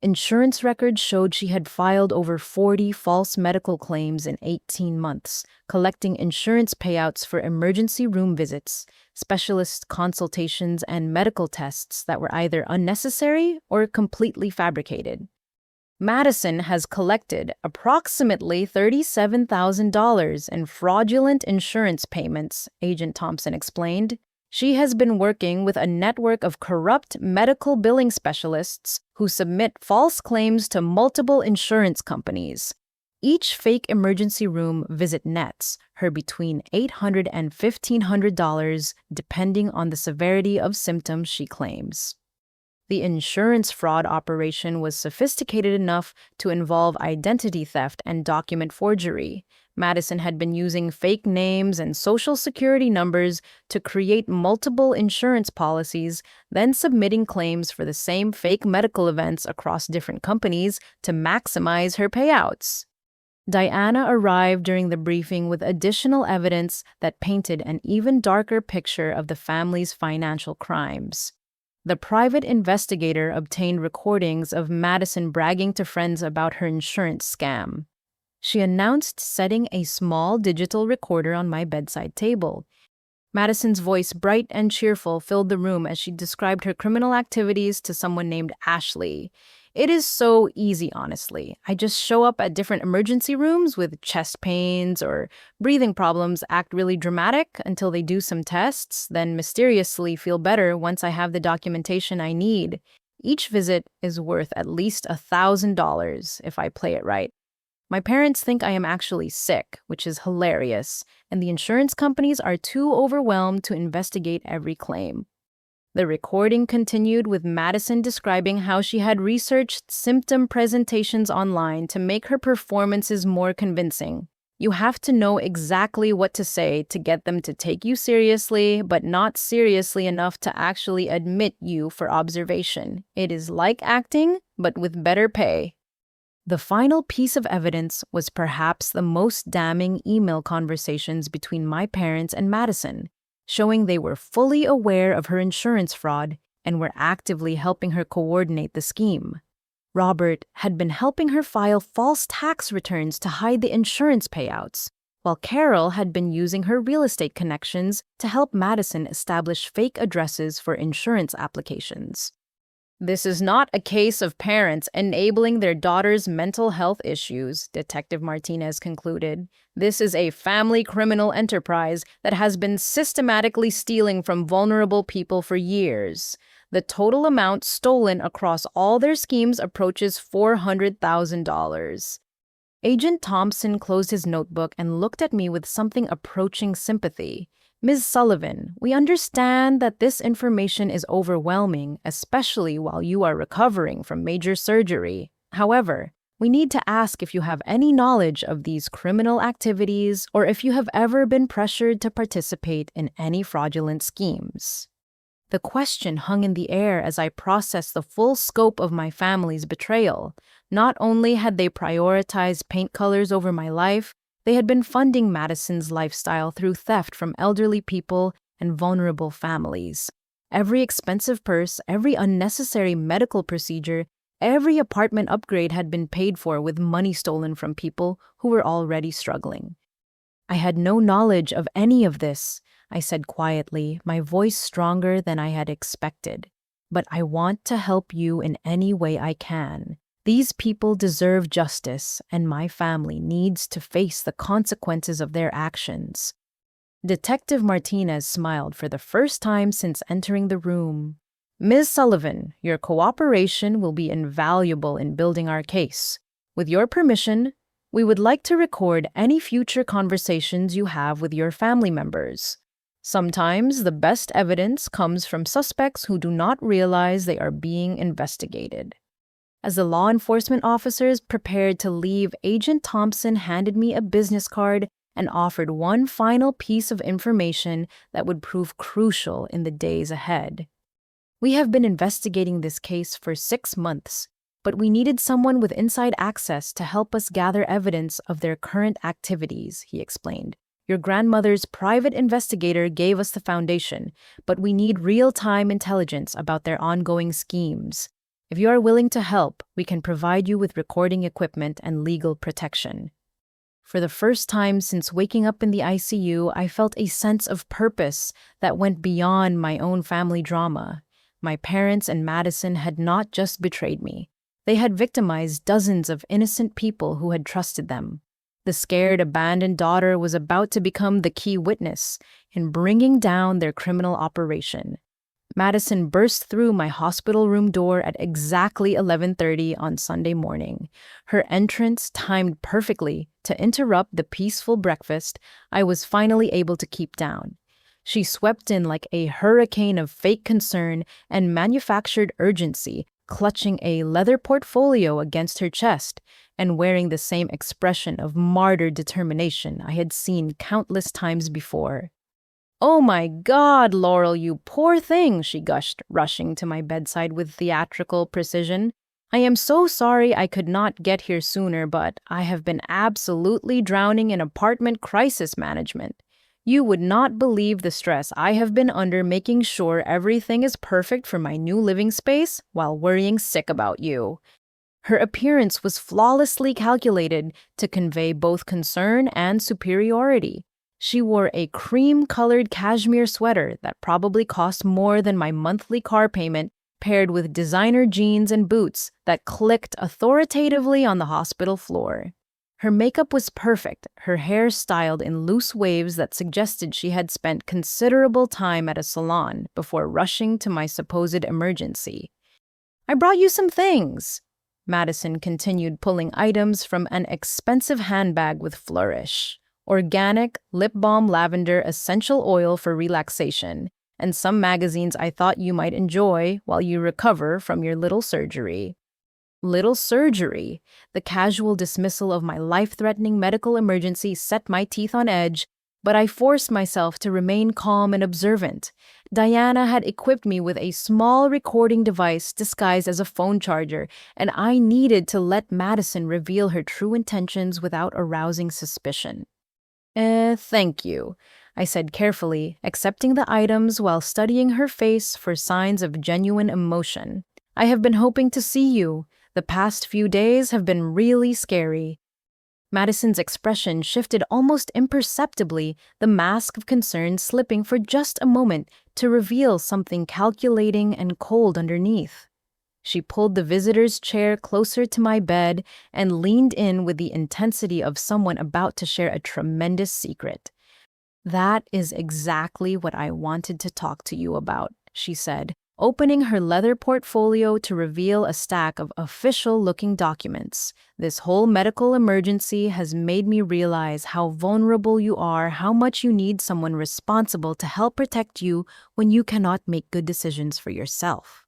Insurance records showed she had filed over 40 false medical claims in 18 months, collecting insurance payouts for emergency room visits, specialist consultations, and medical tests that were either unnecessary or completely fabricated. Madison has collected approximately $37,000 in fraudulent insurance payments, Agent Thompson explained. She has been working with a network of corrupt medical billing specialists who submit false claims to multiple insurance companies. Each fake emergency room visit nets her between $800 and $1,500 depending on the severity of symptoms she claims. The insurance fraud operation was sophisticated enough to involve identity theft and document forgery. Madison had been using fake names and social security numbers to create multiple insurance policies, then submitting claims for the same fake medical events across different companies to maximize her payouts. Diana arrived during the briefing with additional evidence that painted an even darker picture of the family's financial crimes. The private investigator obtained recordings of Madison bragging to friends about her insurance scam. She announced setting a small digital recorder on my bedside table. Madison's voice, bright and cheerful, filled the room as she described her criminal activities to someone named Ashley. It is so easy, honestly. I just show up at different emergency rooms with chest pains or breathing problems, act really dramatic until they do some tests, then mysteriously feel better once I have the documentation I need. Each visit is worth at least $1,000 if I play it right. My parents think I am actually sick, which is hilarious, and the insurance companies are too overwhelmed to investigate every claim. The recording continued with Madison describing how she had researched symptom presentations online to make her performances more convincing. You have to know exactly what to say to get them to take you seriously, but not seriously enough to actually admit you for observation. It is like acting, but with better pay. The final piece of evidence was perhaps the most damning email conversations between my parents and Madison, showing they were fully aware of her insurance fraud and were actively helping her coordinate the scheme. Robert had been helping her file false tax returns to hide the insurance payouts, while Carol had been using her real estate connections to help Madison establish fake addresses for insurance applications. This is not a case of parents enabling their daughter's mental health issues, Detective Martinez concluded. This is a family criminal enterprise that has been systematically stealing from vulnerable people for years. The total amount stolen across all their schemes approaches $400,000. Agent Thompson closed his notebook and looked at me with something approaching sympathy. Ms. Sullivan, we understand that this information is overwhelming, especially while you are recovering from major surgery. However, we need to ask if you have any knowledge of these criminal activities or if you have ever been pressured to participate in any fraudulent schemes. The question hung in the air as I processed the full scope of my family's betrayal. Not only had they prioritized paint colors over my life, they had been funding Madison's lifestyle through theft from elderly people and vulnerable families. Every expensive purse, every unnecessary medical procedure, every apartment upgrade had been paid for with money stolen from people who were already struggling. I had no knowledge of any of this, I said quietly, my voice stronger than I had expected. But I want to help you in any way I can. These people deserve justice, and my family needs to face the consequences of their actions. Detective Martinez smiled for the first time since entering the room. Ms. Sullivan, your cooperation will be invaluable in building our case. With your permission, we would like to record any future conversations you have with your family members. Sometimes the best evidence comes from suspects who do not realize they are being investigated. As the law enforcement officers prepared to leave, Agent Thompson handed me a business card and offered one final piece of information that would prove crucial in the days ahead. We have been investigating this case for 6 months, but we needed someone with inside access to help us gather evidence of their current activities, he explained. Your grandmother's private investigator gave us the foundation, but we need real-time intelligence about their ongoing schemes. If you are willing to help, we can provide you with recording equipment and legal protection." For the first time since waking up in the ICU, I felt a sense of purpose that went beyond my own family drama. My parents and Madison had not just betrayed me. They had victimized dozens of innocent people who had trusted them. The scared, abandoned daughter was about to become the key witness in bringing down their criminal operation. Madison burst through my hospital room door at exactly 11:30 on Sunday morning. Her entrance timed perfectly to interrupt the peaceful breakfast I was finally able to keep down. She swept in like a hurricane of fake concern and manufactured urgency, clutching a leather portfolio against her chest and wearing the same expression of martyred determination I had seen countless times before. "Oh my God, Laurel, you poor thing," she gushed, rushing to my bedside with theatrical precision. "I am so sorry I could not get here sooner, but I have been absolutely drowning in apartment crisis management. You would not believe the stress I have been under making sure everything is perfect for my new living space while worrying sick about you." Her appearance was flawlessly calculated to convey both concern and superiority. She wore a cream-colored cashmere sweater that probably cost more than my monthly car payment, paired with designer jeans and boots that clicked authoritatively on the hospital floor. Her makeup was perfect, her hair styled in loose waves that suggested she had spent considerable time at a salon before rushing to my supposed emergency. "I brought you some things," Madison continued, pulling items from an expensive handbag with flourish. "Organic lip balm lavender essential oil for relaxation, and some magazines I thought you might enjoy while you recover from your little surgery." Little surgery? The casual dismissal of my life-threatening medical emergency set my teeth on edge, but I forced myself to remain calm and observant. Diana had equipped me with a small recording device disguised as a phone charger, and I needed to let Madison reveal her true intentions without arousing suspicion. Thank you," I said carefully, accepting the items while studying her face for signs of genuine emotion. "I have been hoping to see you. The past few days have been really scary." Madison's expression shifted almost imperceptibly, the mask of concern slipping for just a moment to reveal something calculating and cold underneath. She pulled the visitor's chair closer to my bed and leaned in with the intensity of someone about to share a tremendous secret. "That is exactly what I wanted to talk to you about," she said, opening her leather portfolio to reveal a stack of official-looking documents. "This whole medical emergency has made me realize how vulnerable you are, how much you need someone responsible to help protect you when you cannot make good decisions for yourself."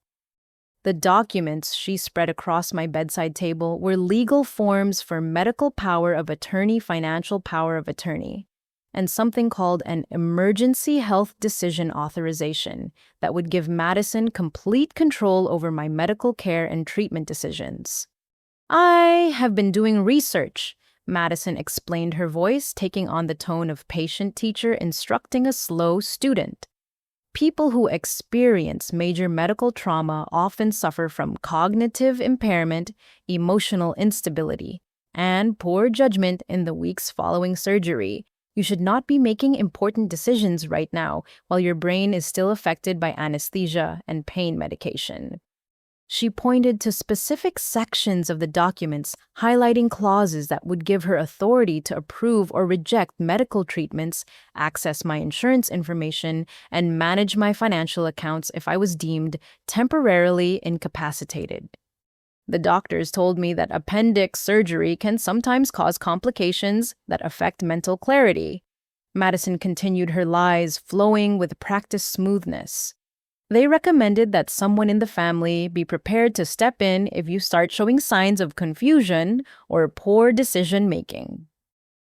The documents she spread across my bedside table were legal forms for medical power of attorney, financial power of attorney, and something called an emergency health decision authorization that would give Madison complete control over my medical care and treatment decisions. "I have been doing research," Madison explained, her voice taking on the tone of patient teacher instructing a slow student. People who experience major medical trauma often suffer from cognitive impairment, emotional instability, and poor judgment in the weeks following surgery. You should not be making important decisions right now while your brain is still affected by anesthesia and pain medication. She pointed to specific sections of the documents, highlighting clauses that would give her authority to approve or reject medical treatments, access my insurance information, and manage my financial accounts if I was deemed temporarily incapacitated. The doctors told me that appendix surgery can sometimes cause complications that affect mental clarity. Madison continued, her lies flowing with practiced smoothness. They recommended that someone in the family be prepared to step in if you start showing signs of confusion or poor decision-making.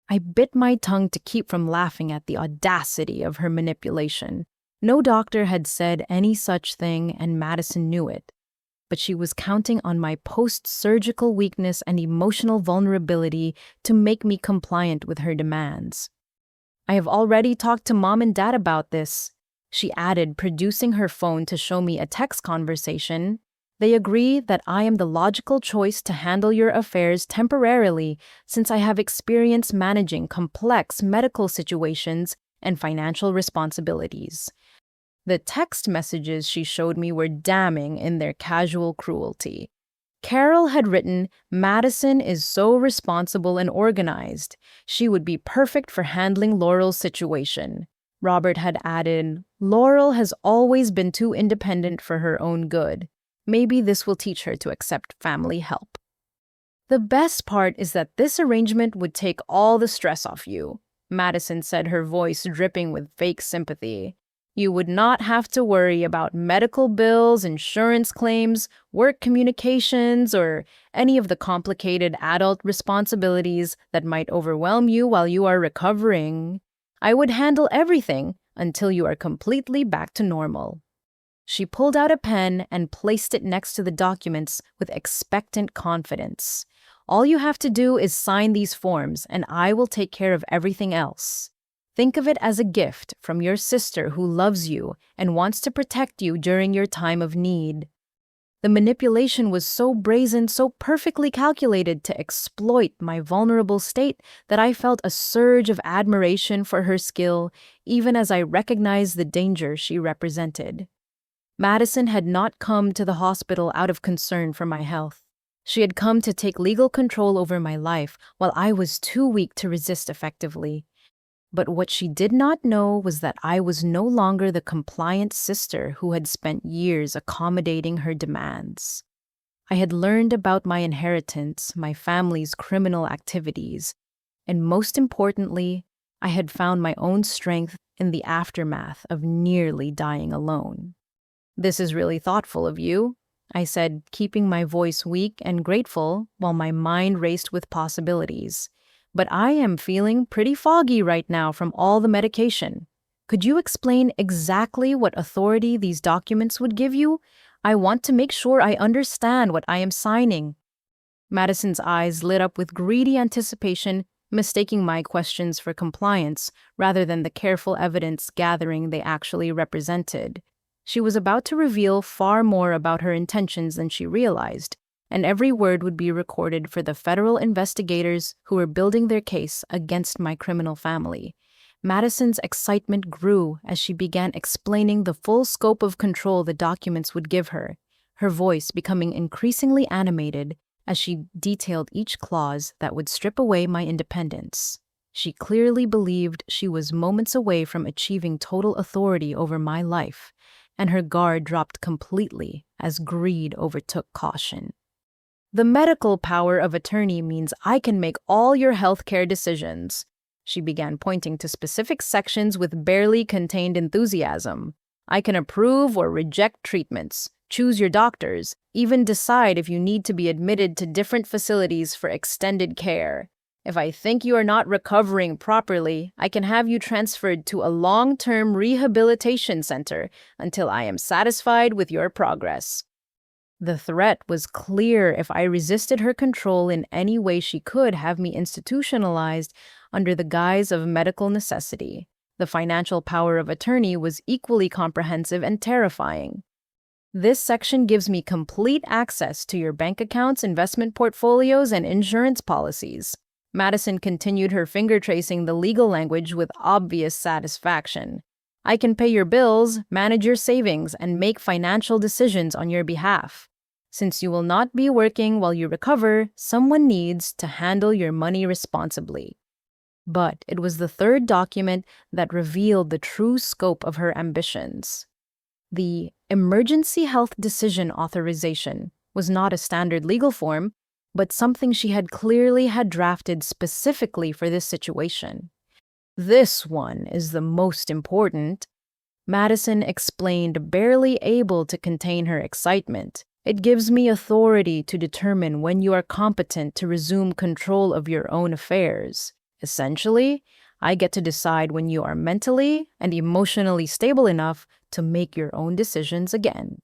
I bit my tongue to keep from laughing at the audacity of her manipulation. No doctor had said any such thing, and Madison knew it. But she was counting on my post-surgical weakness and emotional vulnerability to make me compliant with her demands. I have already talked to Mom and Dad about this, she added, producing her phone to show me a text conversation. They agree that I am the logical choice to handle your affairs temporarily since I have experience managing complex medical situations and financial responsibilities. The text messages she showed me were damning in their casual cruelty. Carol had written, "Madison is so responsible and organized. She would be perfect for handling Laurel's situation." Robert had added, "Laurel has always been too independent for her own good. Maybe this will teach her to accept family help." "The best part is that this arrangement would take all the stress off you," Madison said, her voice dripping with fake sympathy. "You would not have to worry about medical bills, insurance claims, work communications, or any of the complicated adult responsibilities that might overwhelm you while you are recovering. I would handle everything until you are completely back to normal." She pulled out a pen and placed it next to the documents with expectant confidence. "All you have to do is sign these forms, and I will take care of everything else. Think of it as a gift from your sister who loves you and wants to protect you during your time of need." The manipulation was so brazen, so perfectly calculated to exploit my vulnerable state that I felt a surge of admiration for her skill, even as I recognized the danger she represented. Madison had not come to the hospital out of concern for my health. She had come to take legal control over my life while I was too weak to resist effectively. But what she did not know was that I was no longer the compliant sister who had spent years accommodating her demands. I had learned about my inheritance, my family's criminal activities, and most importantly, I had found my own strength in the aftermath of nearly dying alone. "This is really thoughtful of you," I said, keeping my voice weak and grateful while my mind raced with possibilities. "But I am feeling pretty foggy right now from all the medication. Could you explain exactly what authority these documents would give you? I want to make sure I understand what I am signing." Madison's eyes lit up with greedy anticipation, mistaking my questions for compliance rather than the careful evidence gathering they actually represented. She was about to reveal far more about her intentions than she realized, and every word would be recorded for the federal investigators who were building their case against my criminal family. Madison's excitement grew as she began explaining the full scope of control the documents would give her, her voice becoming increasingly animated as she detailed each clause that would strip away my independence. She clearly believed she was moments away from achieving total authority over my life, and her guard dropped completely as greed overtook caution. "The medical power of attorney means I can make all your healthcare decisions." She began pointing to specific sections with barely contained enthusiasm. "I can approve or reject treatments, choose your doctors, even decide if you need to be admitted to different facilities for extended care. If I think you are not recovering properly, I can have you transferred to a long-term rehabilitation center until I am satisfied with your progress." The threat was clear. If I resisted her control in any way, she could have me institutionalized under the guise of medical necessity. The financial power of attorney was equally comprehensive and terrifying. "This section gives me complete access to your bank accounts, investment portfolios, and insurance policies." Madison continued her finger tracing the legal language with obvious satisfaction. "I can pay your bills, manage your savings, and make financial decisions on your behalf. Since you will not be working while you recover, someone needs to handle your money responsibly." But it was the third document that revealed the true scope of her ambitions. The Emergency Health Decision Authorization was not a standard legal form, but something she had clearly had drafted specifically for this situation. "This one is the most important," Madison explained, barely able to contain her excitement. "It gives me authority to determine when you are competent to resume control of your own affairs. Essentially, I get to decide when you are mentally and emotionally stable enough to make your own decisions again."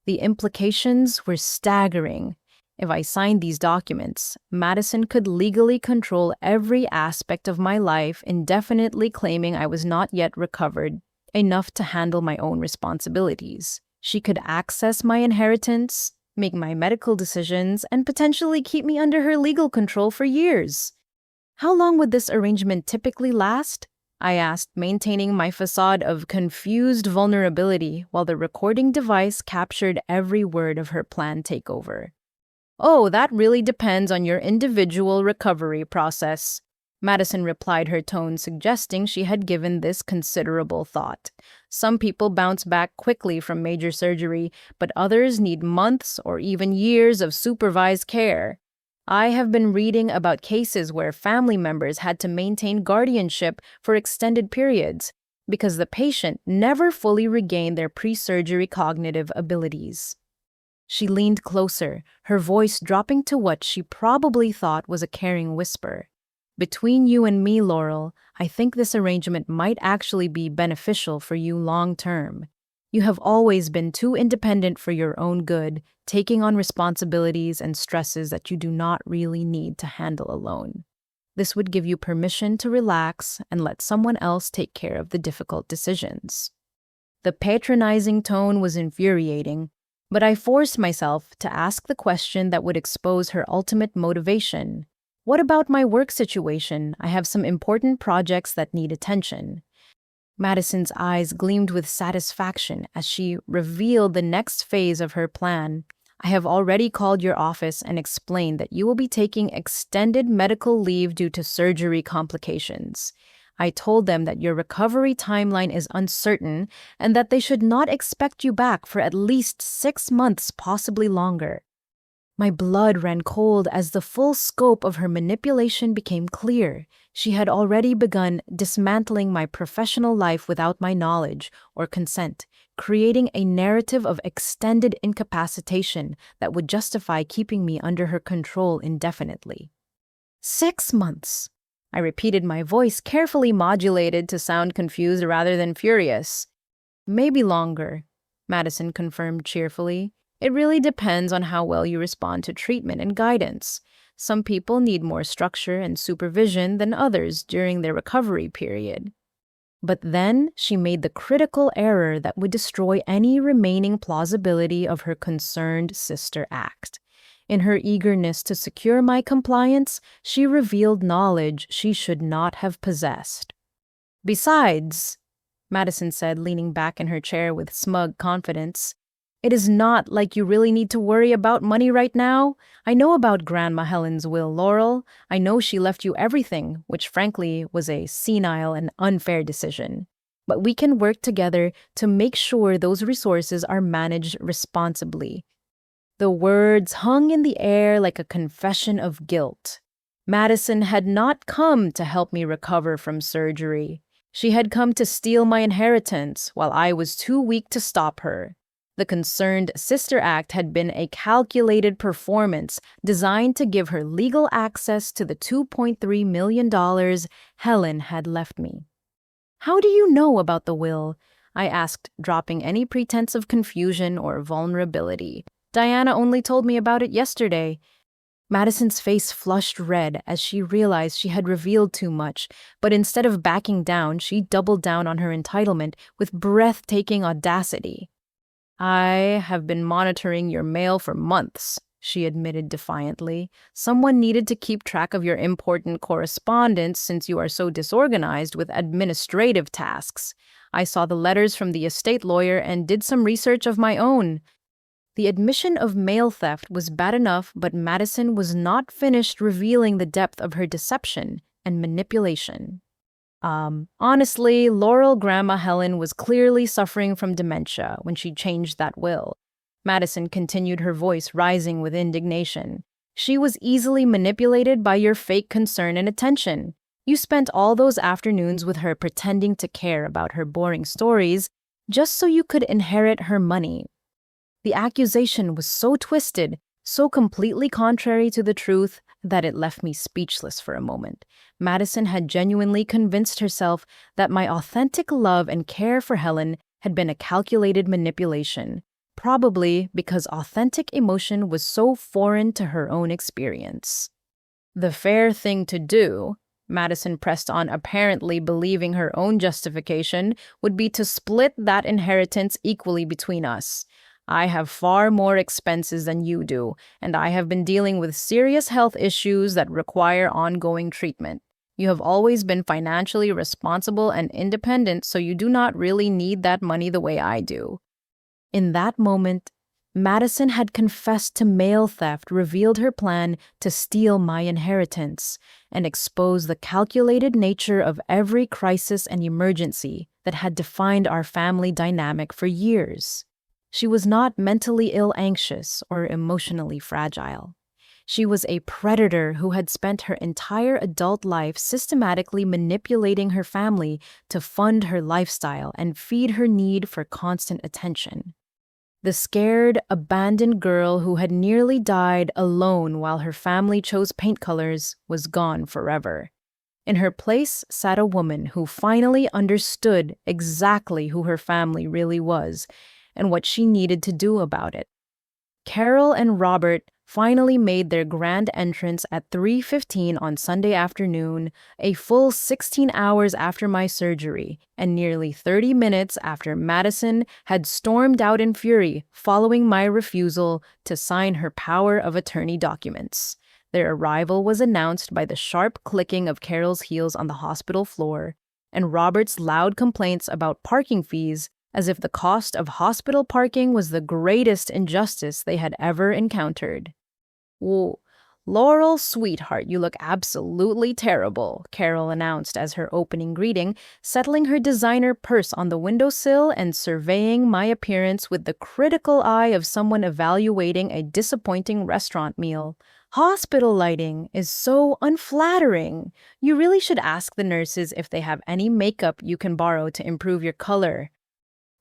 The implications were staggering. If I signed these documents, Madison could legally control every aspect of my life, indefinitely claiming I was not yet recovered enough to handle my own responsibilities. She could access my inheritance, make my medical decisions, and potentially keep me under her legal control for years. How long would this arrangement typically last? I asked, maintaining my facade of confused vulnerability while the recording device captured every word of her planned takeover. Oh, that really depends on your individual recovery process, Madison replied, her tone suggesting she had given this considerable thought. Some people bounce back quickly from major surgery, but others need months or even years of supervised care. I have been reading about cases where family members had to maintain guardianship for extended periods because the patient never fully regained their pre-surgery cognitive abilities. She leaned closer, her voice dropping to what she probably thought was a caring whisper. Between you and me, Laurel, I think this arrangement might actually be beneficial for you long term. You have always been too independent for your own good, taking on responsibilities and stresses that you do not really need to handle alone. This would give you permission to relax and let someone else take care of the difficult decisions. The patronizing tone was infuriating, but I forced myself to ask the question that would expose her ultimate motivation. What about my work situation? I have some important projects that need attention. Madison's eyes gleamed with satisfaction as she revealed the next phase of her plan. I have already called your office and explained that you will be taking extended medical leave due to surgery complications. I told them that your recovery timeline is uncertain and that they should not expect you back for at least 6 months, possibly longer. My blood ran cold as the full scope of her manipulation became clear. She had already begun dismantling my professional life without my knowledge or consent, creating a narrative of extended incapacitation that would justify keeping me under her control indefinitely. 6 months. I repeated, my voice carefully modulated to sound confused rather than furious. Maybe longer, Madison confirmed cheerfully. It really depends on how well you respond to treatment and guidance. Some people need more structure and supervision than others during their recovery period. But then she made the critical error that would destroy any remaining plausibility of her concerned sister act. In her eagerness to secure my compliance, she revealed knowledge she should not have possessed. Besides, Madison said, leaning back in her chair with smug confidence, it is not like you really need to worry about money right now. I know about Grandma Helen's will, Laurel. I know she left you everything, which frankly was a senile and unfair decision. But we can work together to make sure those resources are managed responsibly. The words hung in the air like a confession of guilt. Madison had not come to help me recover from surgery. She had come to steal my inheritance while I was too weak to stop her. The concerned sister act had been a calculated performance designed to give her legal access to the $2.3 million Helen had left me. How do you know about the will? I asked, dropping any pretense of confusion or vulnerability. Diana only told me about it yesterday. Madison's face flushed red as she realized she had revealed too much, but instead of backing down, she doubled down on her entitlement with breathtaking audacity. I have been monitoring your mail for months, she admitted defiantly. Someone needed to keep track of your important correspondence since you are so disorganized with administrative tasks. I saw the letters from the estate lawyer and did some research of my own. The admission of mail theft was bad enough, but Madison was not finished revealing the depth of her deception and manipulation. Honestly, Laurel Grandma Helen was clearly suffering from dementia when she changed that will. Madison continued, her voice rising with indignation. She was easily manipulated by your fake concern and attention. You spent all those afternoons with her pretending to care about her boring stories just so you could inherit her money. The accusation was so twisted, so completely contrary to the truth, that it left me speechless for a moment. Madison had genuinely convinced herself that my authentic love and care for Helen had been a calculated manipulation, probably because authentic emotion was so foreign to her own experience. The fair thing to do, Madison pressed on, apparently believing her own justification, would be to split that inheritance equally between us. I have far more expenses than you do, and I have been dealing with serious health issues that require ongoing treatment. You have always been financially responsible and independent, so you do not really need that money the way I do. In that moment, Madison had confessed to mail theft, revealed her plan to steal my inheritance, and expose the calculated nature of every crisis and emergency that had defined our family dynamic for years. She was not mentally ill, anxious, or emotionally fragile. She was a predator who had spent her entire adult life systematically manipulating her family to fund her lifestyle and feed her need for constant attention. The scared, abandoned girl who had nearly died alone while her family chose paint colors was gone forever. In her place sat a woman who finally understood exactly who her family really was and what she needed to do about it. Carol and Robert finally made their grand entrance at 3:15 on Sunday afternoon, a full 16 hours after my surgery, and nearly 30 minutes after Madison had stormed out in fury following my refusal to sign her power of attorney documents. Their arrival was announced by the sharp clicking of Carol's heels on the hospital floor, and Robert's loud complaints about parking fees, as if the cost of hospital parking was the greatest injustice they had ever encountered. "Whoa, Laurel, sweetheart, you look absolutely terrible," Carol announced as her opening greeting, settling her designer purse on the windowsill and surveying my appearance with the critical eye of someone evaluating a disappointing restaurant meal. "Hospital lighting is so unflattering. You really should ask the nurses if they have any makeup you can borrow to improve your color."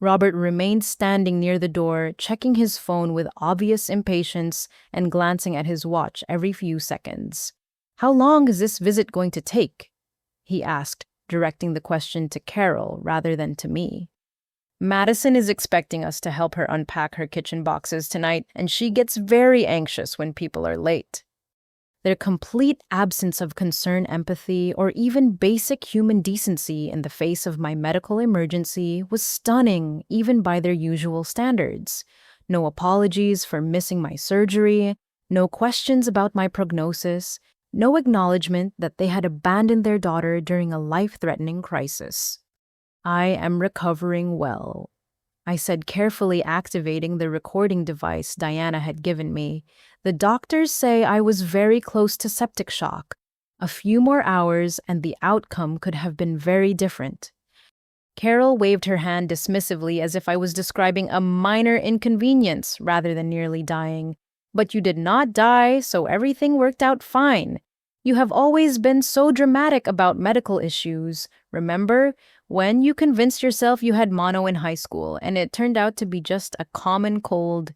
Robert remained standing near the door, checking his phone with obvious impatience and glancing at his watch every few seconds. "How long is this visit going to take?" he asked, directing the question to Carol rather than to me. "Madison is expecting us to help her unpack her kitchen boxes tonight, and she gets very anxious when people are late." Their complete absence of concern, empathy, or even basic human decency in the face of my medical emergency was stunning, even by their usual standards. No apologies for missing my surgery, no questions about my prognosis, no acknowledgement that they had abandoned their daughter during a life-threatening crisis. "I am recovering well," I said, carefully activating the recording device Diana had given me. "The doctors say I was very close to septic shock. A few more hours and the outcome could have been very different." Carol waved her hand dismissively as if I was describing a minor inconvenience rather than nearly dying. "But you did not die, so everything worked out fine. You have always been so dramatic about medical issues. Remember when you convinced yourself you had mono in high school and it turned out to be just a common cold?"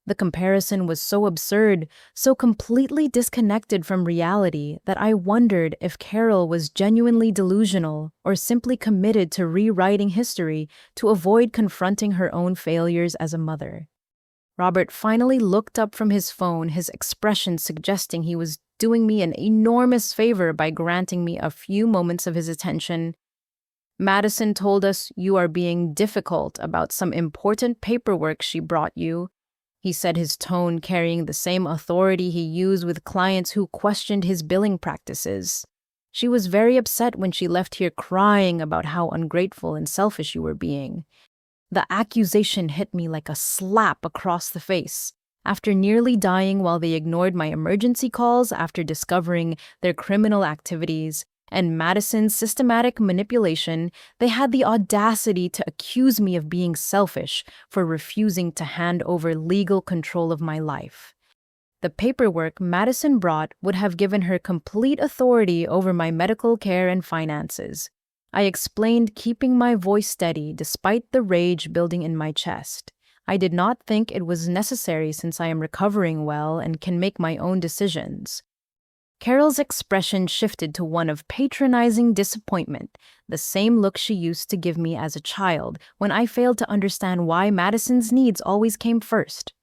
The comparison was so absurd, so completely disconnected from reality, that I wondered if Carol was genuinely delusional or simply committed to rewriting history to avoid confronting her own failures as a mother. Robert finally looked up from his phone, his expression suggesting he was doing me an enormous favor by granting me a few moments of his attention. "Madison told us you are being difficult about some important paperwork she brought you," he said, his tone carrying the same authority he used with clients who questioned his billing practices. "She was very upset when she left here crying about how ungrateful and selfish you were being." The accusation hit me like a slap across the face. After nearly dying while they ignored my emergency calls after discovering their criminal activities and Madison's systematic manipulation, they had the audacity to accuse me of being selfish for refusing to hand over legal control of my life. The paperwork Madison brought would have given her complete authority over my medical care and finances. I explained, keeping my voice steady despite the rage building in my chest. I did not think it was necessary since I am recovering well and can make my own decisions. Carol's expression shifted to one of patronizing disappointment, the same look she used to give me as a child when I failed to understand why Madison's needs always came first.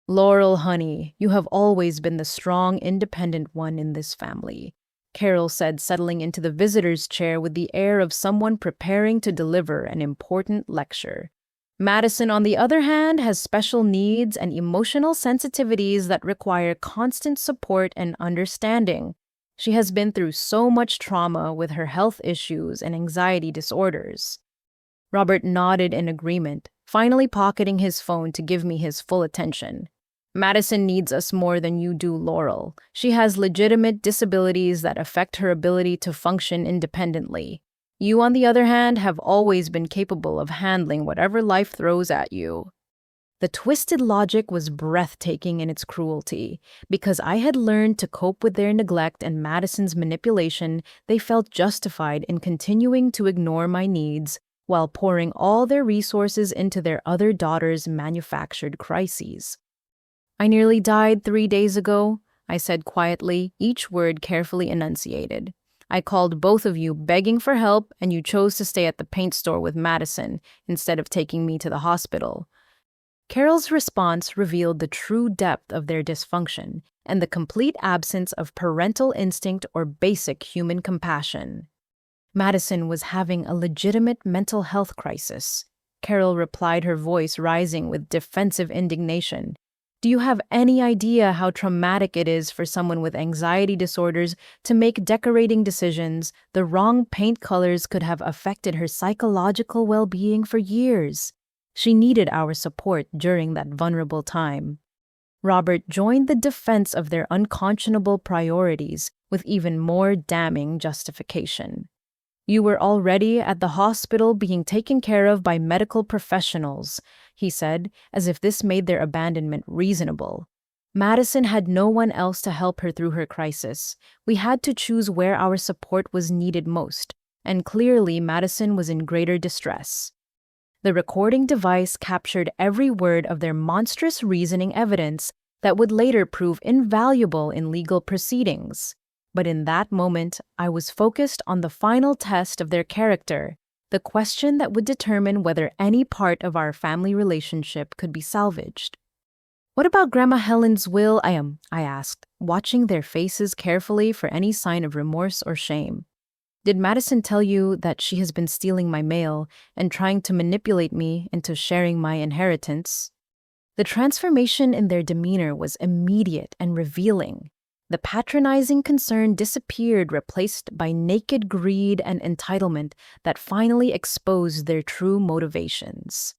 Laurel, honey, you have always been the strong, independent one in this family, Carol said, settling into the visitor's chair with the air of someone preparing to deliver an important lecture. Madison, on the other hand, has special needs and emotional sensitivities that require constant support and understanding. She has been through so much trauma with her health issues and anxiety disorders. Robert nodded in agreement, finally pocketing his phone to give me his full attention. Madison needs us more than you do, Laurel. She has legitimate disabilities that affect her ability to function independently. You, on the other hand, have always been capable of handling whatever life throws at you. The twisted logic was breathtaking in its cruelty. Because I had learned to cope with their neglect and Madison's manipulation, they felt justified in continuing to ignore my needs while pouring all their resources into their other daughter's manufactured crises. I nearly died 3 days ago, I said quietly, each word carefully enunciated. I called both of you begging for help, and you chose to stay at the paint store with Madison instead of taking me to the hospital. Carol's response revealed the true depth of their dysfunction and the complete absence of parental instinct or basic human compassion. Madison was having a legitimate mental health crisis, Carol replied, her voice rising with defensive indignation. Do you have any idea how traumatic it is for someone with anxiety disorders to make decorating decisions? The wrong paint colors could have affected her psychological well-being for years. She needed our support during that vulnerable time. Robert joined the defense of their unconscionable priorities with even more damning justification. You were already at the hospital being taken care of by medical professionals, he said, as if this made their abandonment reasonable. Madison had no one else to help her through her crisis. We had to choose where our support was needed most, and clearly Madison was in greater distress. The recording device captured every word of their monstrous reasoning evidence that would later prove invaluable in legal proceedings. But in that moment, I was focused on the final test of their character, the question that would determine whether any part of our family relationship could be salvaged. What about Grandma Helen's will? I asked, watching their faces carefully for any sign of remorse or shame. Did Madison tell you that she has been stealing my mail and trying to manipulate me into sharing my inheritance? The transformation in their demeanor was immediate and revealing. The patronizing concern disappeared, replaced by naked greed and entitlement that finally exposed their true motivations.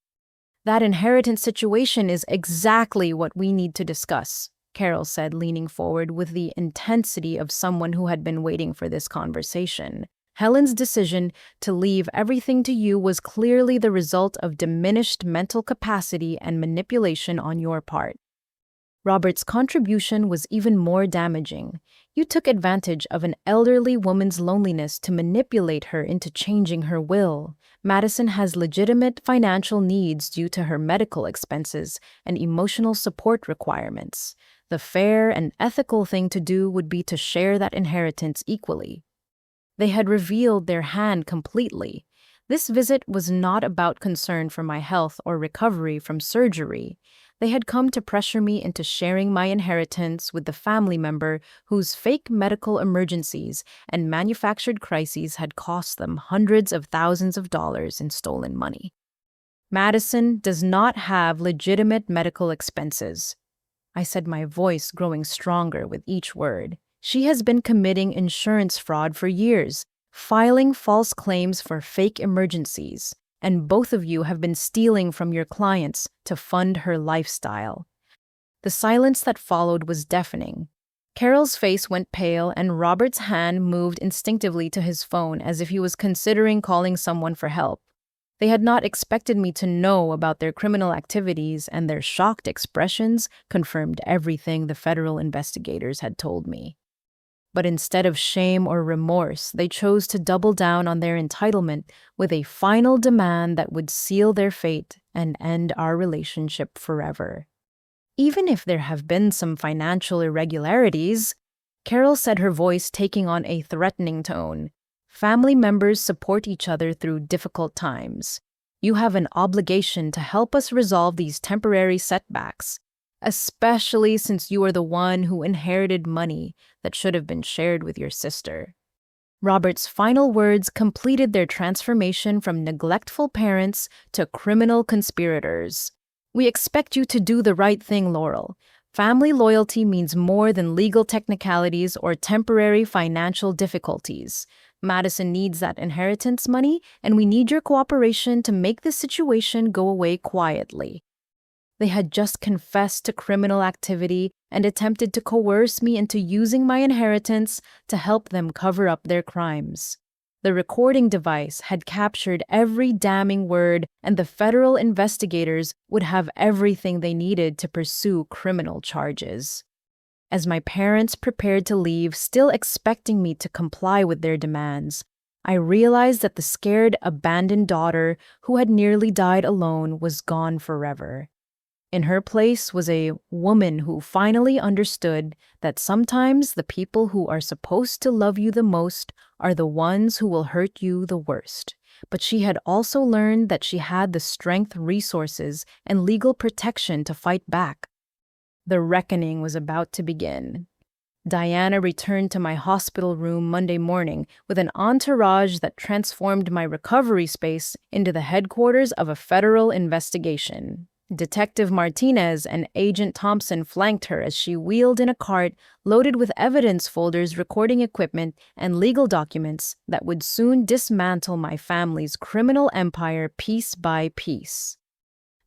That inheritance situation is exactly what we need to discuss, Carol said, leaning forward with the intensity of someone who had been waiting for this conversation. Helen's decision to leave everything to you was clearly the result of diminished mental capacity and manipulation on your part. Robert's contribution was even more damaging. You took advantage of an elderly woman's loneliness to manipulate her into changing her will. Madison has legitimate financial needs due to her medical expenses and emotional support requirements. The fair and ethical thing to do would be to share that inheritance equally. They had revealed their hand completely. This visit was not about concern for my health or recovery from surgery. They had come to pressure me into sharing my inheritance with the family member whose fake medical emergencies and manufactured crises had cost them hundreds of thousands of dollars in stolen money. Madison does not have legitimate medical expenses, I said, my voice growing stronger with each word. She has been committing insurance fraud for years, filing false claims for fake emergencies, and both of you have been stealing from your clients to fund her lifestyle. The silence that followed was deafening. Carol's face went pale, and Robert's hand moved instinctively to his phone as if he was considering calling someone for help. They had not expected me to know about their criminal activities, and their shocked expressions confirmed everything the federal investigators had told me. But instead of shame or remorse, they chose to double down on their entitlement with a final demand that would seal their fate and end our relationship forever. Even if there have been some financial irregularities, Carol said, her voice taking on a threatening tone. Family members support each other through difficult times. You have an obligation to help us resolve these temporary setbacks, especially since you are the one who inherited money that should have been shared with your sister. Robert's final words completed their transformation from neglectful parents to criminal conspirators. We expect you to do the right thing, Laurel. Family loyalty means more than legal technicalities or temporary financial difficulties. Madison needs that inheritance money, and we need your cooperation to make this situation go away quietly. They had just confessed to criminal activity and attempted to coerce me into using my inheritance to help them cover up their crimes. The recording device had captured every damning word, and the federal investigators would have everything they needed to pursue criminal charges. As my parents prepared to leave, still expecting me to comply with their demands, I realized that the scared, abandoned daughter who had nearly died alone was gone forever. In her place was a woman who finally understood that sometimes the people who are supposed to love you the most are the ones who will hurt you the worst. But she had also learned that she had the strength, resources, and legal protection to fight back. The reckoning was about to begin. Diana returned to my hospital room Monday morning with an entourage that transformed my recovery space into the headquarters of a federal investigation. Detective Martinez and Agent Thompson flanked her as she wheeled in a cart loaded with evidence folders, recording equipment, and legal documents that would soon dismantle my family's criminal empire piece by piece.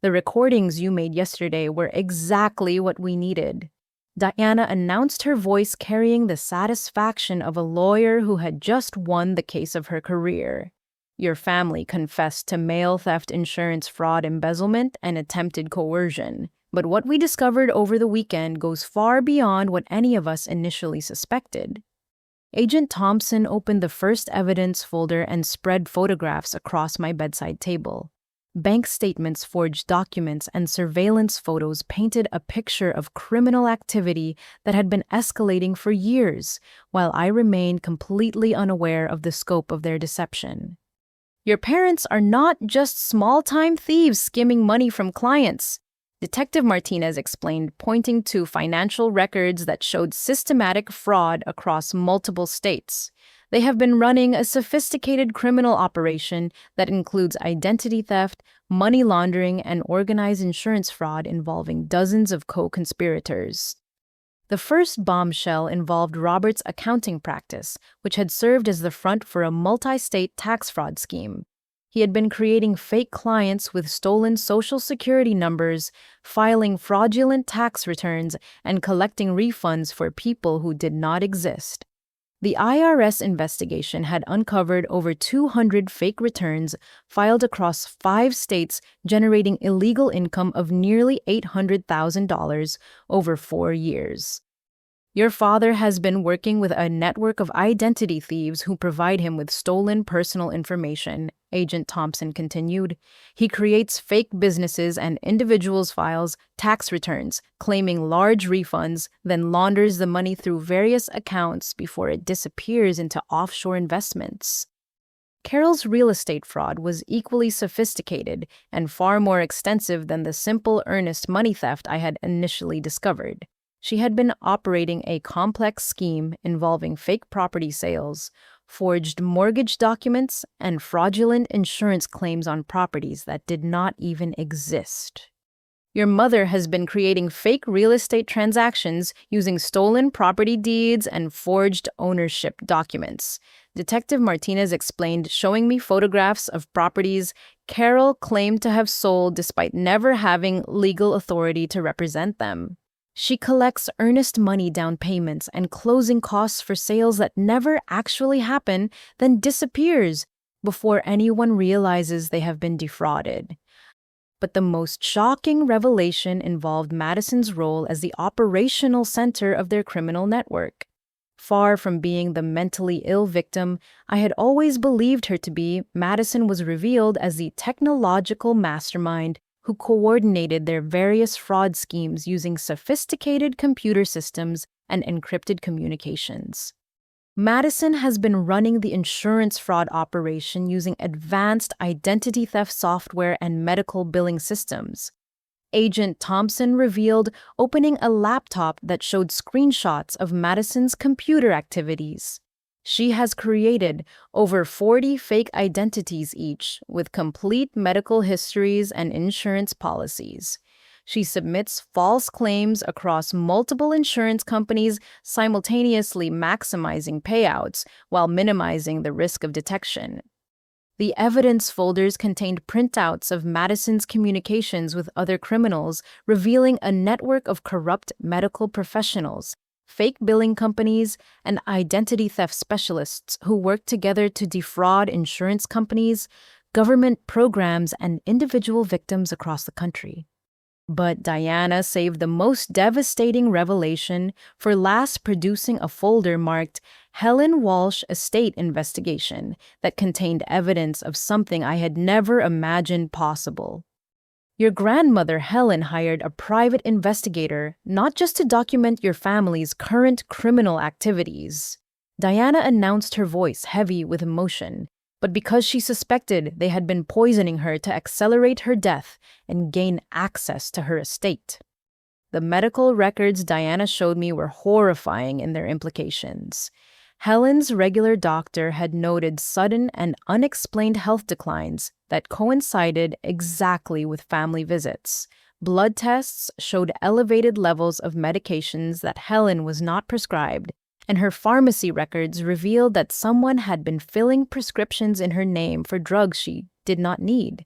The recordings you made yesterday were exactly what we needed. Diana announced, her voice carrying the satisfaction of a lawyer who had just won the case of her career. Your family confessed to mail theft, insurance fraud, embezzlement, and attempted coercion. But what we discovered over the weekend goes far beyond what any of us initially suspected. Agent Thompson opened the first evidence folder and spread photographs across my bedside table. Bank statements, forged documents, and surveillance photos painted a picture of criminal activity that had been escalating for years, while I remained completely unaware of the scope of their deception. Your parents are not just small-time thieves skimming money from clients, Detective Martinez explained, pointing to financial records that showed systematic fraud across multiple states. They have been running a sophisticated criminal operation that includes identity theft, money laundering, and organized insurance fraud involving dozens of co-conspirators. The first bombshell involved Robert's accounting practice, which had served as the front for a multi-state tax fraud scheme. He had been creating fake clients with stolen Social Security numbers, filing fraudulent tax returns, and collecting refunds for people who did not exist. The IRS investigation had uncovered over 200 fake returns filed across 5 states, generating illegal income of nearly $800,000 over 4 years. Your father has been working with a network of identity thieves who provide him with stolen personal information, Agent Thompson continued. He creates fake businesses and individuals' files, tax returns, claiming large refunds, then launders the money through various accounts before it disappears into offshore investments. Carol's real estate fraud was equally sophisticated and far more extensive than the simple earnest money theft I had initially discovered. She had been operating a complex scheme involving fake property sales, forged mortgage documents, and fraudulent insurance claims on properties that did not even exist. Your mother has been creating fake real estate transactions using stolen property deeds and forged ownership documents, Detective Martinez explained, showing me photographs of properties Carol claimed to have sold despite never having legal authority to represent them. She collects earnest money down payments and closing costs for sales that never actually happen, then disappears before anyone realizes they have been defrauded. But the most shocking revelation involved Madison's role as the operational center of their criminal network. Far from being the mentally ill victim I had always believed her to be, Madison was revealed as the technological mastermind who coordinated their various fraud schemes using sophisticated computer systems and encrypted communications. Madison has been running the insurance fraud operation using advanced identity theft software and medical billing systems. Agent Thompson revealed opening a laptop that showed screenshots of Madison's computer activities. She has created over 40 fake identities each, with complete medical histories and insurance policies. She submits false claims across multiple insurance companies, simultaneously maximizing payouts while minimizing the risk of detection. The evidence folders contained printouts of Madison's communications with other criminals, revealing a network of corrupt medical professionals, fake billing companies, and identity theft specialists who worked together to defraud insurance companies, government programs, and individual victims across the country. But Diana saved the most devastating revelation for last producing a folder marked Helen Walsh Estate Investigation that contained evidence of something I had never imagined possible. Your grandmother Helen hired a private investigator not just to document your family's current criminal activities. Diana announced, her voice heavy with emotion, but because she suspected they had been poisoning her to accelerate her death and gain access to her estate. The medical records Diana showed me were horrifying in their implications. Helen's regular doctor had noted sudden and unexplained health declines that coincided exactly with family visits. Blood tests showed elevated levels of medications that Helen was not prescribed, and her pharmacy records revealed that someone had been filling prescriptions in her name for drugs she did not need.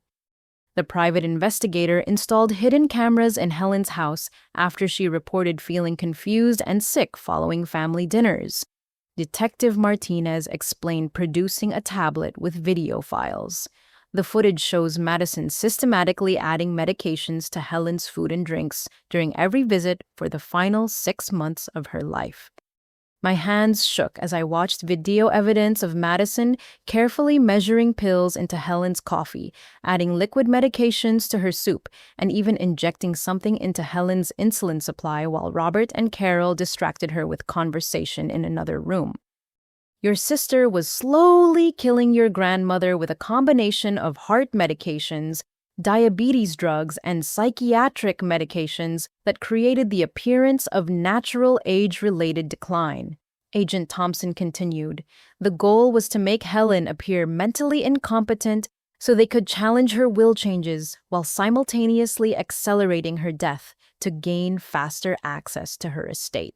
The private investigator installed hidden cameras in Helen's house after she reported feeling confused and sick following family dinners. Detective Martinez explained producing a tablet with video files. The footage shows Madison systematically adding medications to Helen's food and drinks during every visit for the final 6 months of her life. My hands shook as I watched video evidence of Madison carefully measuring pills into Helen's coffee, adding liquid medications to her soup, and even injecting something into Helen's insulin supply while Robert and Carol distracted her with conversation in another room. Your sister was slowly killing your grandmother with a combination of heart medications, diabetes drugs, and psychiatric medications that created the appearance of natural age-related decline. Agent Thompson continued. The goal was to make Helen appear mentally incompetent so they could challenge her will changes while simultaneously accelerating her death to gain faster access to her estate.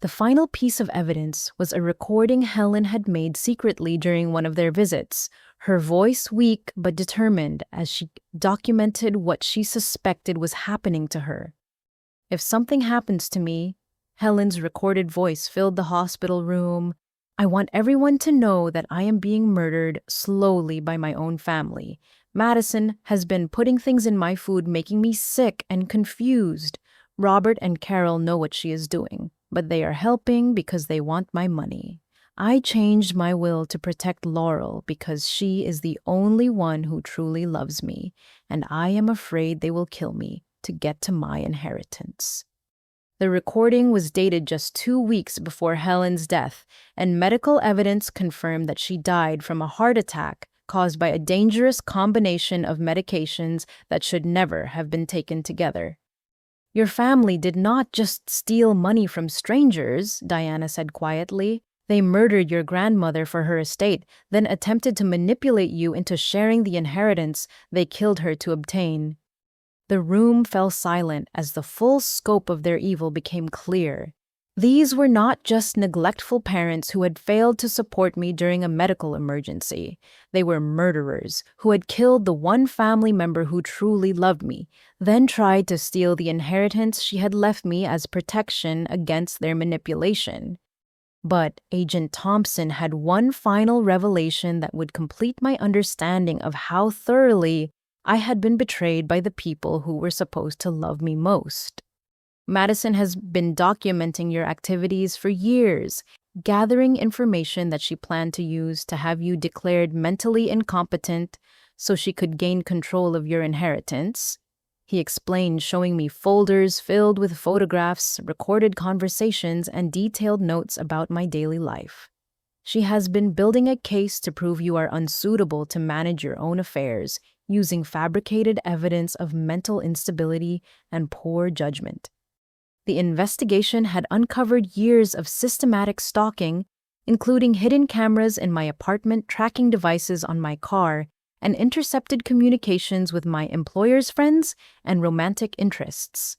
The final piece of evidence was a recording Helen had made secretly during one of their visits, her voice weak but determined as she documented what she suspected was happening to her. If something happens to me, Helen's recorded voice filled the hospital room. I want everyone to know that I am being murdered slowly by my own family. Madison has been putting things in my food making me sick and confused. Robert and Carol know what she is doing, but they are helping because they want my money. I changed my will to protect Laurel because she is the only one who truly loves me, and I am afraid they will kill me to get to my inheritance. The recording was dated just 2 weeks before Helen's death, and medical evidence confirmed that she died from a heart attack caused by a dangerous combination of medications that should never have been taken together. Your family did not just steal money from strangers, Diana said quietly. They murdered your grandmother for her estate, then attempted to manipulate you into sharing the inheritance they killed her to obtain. The room fell silent as the full scope of their evil became clear. These were not just neglectful parents who had failed to support me during a medical emergency. They were murderers who had killed the one family member who truly loved me, then tried to steal the inheritance she had left me as protection against their manipulation. But Agent Thompson had one final revelation that would complete my understanding of how thoroughly I had been betrayed by the people who were supposed to love me most. Madison has been documenting your activities for years, gathering information that she planned to use to have you declared mentally incompetent so she could gain control of your inheritance. he explained, showing me folders filled with photographs, recorded conversations, and detailed notes about my daily life. She has been building a case to prove you are unsuitable to manage your own affairs, using fabricated evidence of mental instability and poor judgment. The investigation had uncovered years of systematic stalking, including hidden cameras in my apartment, tracking devices on my car, and intercepted communications with my employer's friends and romantic interests.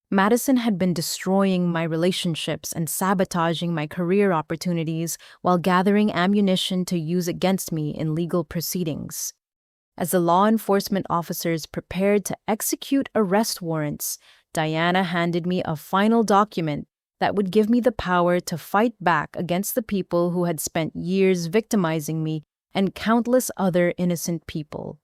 Madison had been destroying my relationships and sabotaging my career opportunities while gathering ammunition to use against me in legal proceedings. As the law enforcement officers prepared to execute arrest warrants, Diana handed me a final document that would give me the power to fight back against the people who had spent years victimizing me and countless other innocent people.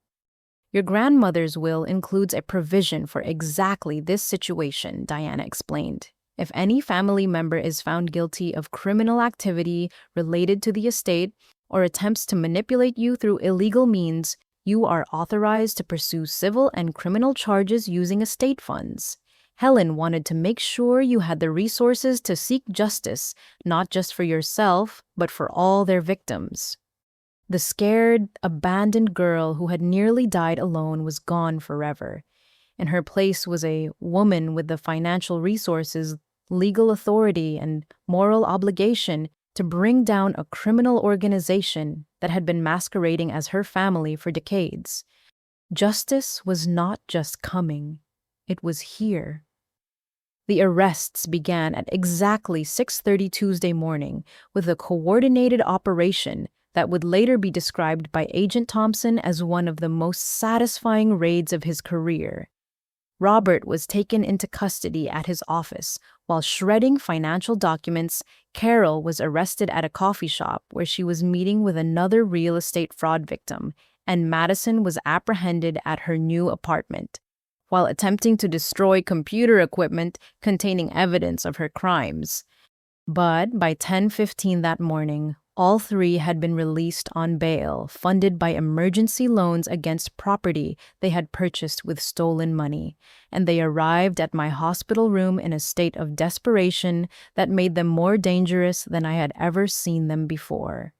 Your grandmother's will includes a provision for exactly this situation, Diana explained. If any family member is found guilty of criminal activity related to the estate or attempts to manipulate you through illegal means, you are authorized to pursue civil and criminal charges using estate funds. Helen wanted to make sure you had the resources to seek justice, not just for yourself, but for all their victims. The scared, abandoned girl who had nearly died alone was gone forever. In her place was a woman with the financial resources, legal authority, and moral obligation to bring down a criminal organization that had been masquerading as her family for decades. Justice was not just coming, it was here. The arrests began at exactly 6:30 Tuesday morning with a coordinated operation that would later be described by Agent Thompson as one of the most satisfying raids of his career. Robert was taken into custody at his office. While shredding financial documents, Carol was arrested at a coffee shop where she was meeting with another real estate fraud victim, and Madison was apprehended at her new apartment, while attempting to destroy computer equipment containing evidence of her crimes. But by 10:15 that morning, all three had been released on bail, funded by emergency loans against property they had purchased with stolen money, and they arrived at my hospital room in a state of desperation that made them more dangerous than I had ever seen them before.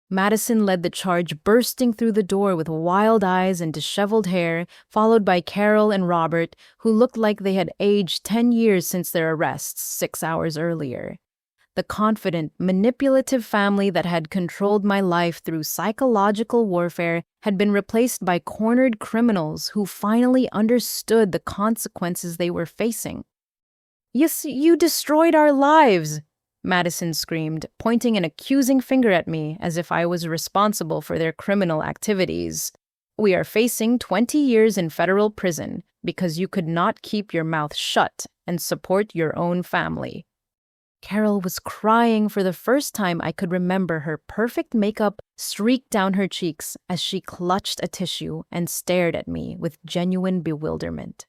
Madison led the charge, bursting through the door with wild eyes and disheveled hair, followed by Carol and Robert, who looked like they had aged 10 years since their arrests 6 hours earlier. The confident, manipulative family that had controlled my life through psychological warfare had been replaced by cornered criminals who finally understood the consequences they were facing. "Yes, you destroyed our lives," Madison screamed, pointing an accusing finger at me as if I was responsible for their criminal activities. "We are facing 20 years in federal prison because you could not keep your mouth shut and support your own family." Carol was crying for the first time I could remember. Her perfect makeup streaked down her cheeks as she clutched a tissue and stared at me with genuine bewilderment.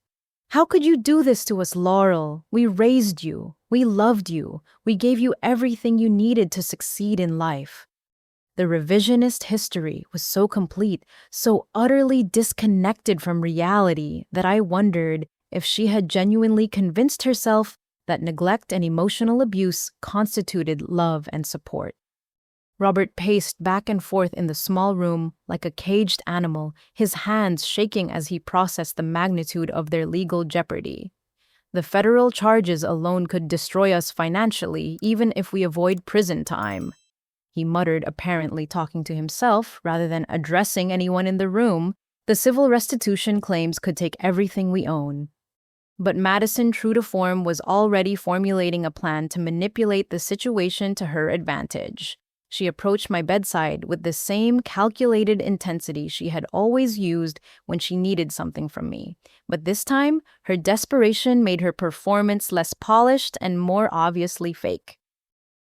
"How could you do this to us, Laurel? We raised you. We loved you. We gave you everything you needed to succeed in life." The revisionist history was so complete, so utterly disconnected from reality, that I wondered if she had genuinely convinced herself that neglect and emotional abuse constituted love and support. Robert paced back and forth in the small room like a caged animal, his hands shaking as he processed the magnitude of their legal jeopardy. "The federal charges alone could destroy us financially, even if we avoid prison time," he muttered, apparently talking to himself rather than addressing anyone in the room. "The civil restitution claims could take everything we own." But Madison, true to form, was already formulating a plan to manipulate the situation to her advantage. She approached my bedside with the same calculated intensity she had always used when she needed something from me. But this time, her desperation made her performance less polished and more obviously fake.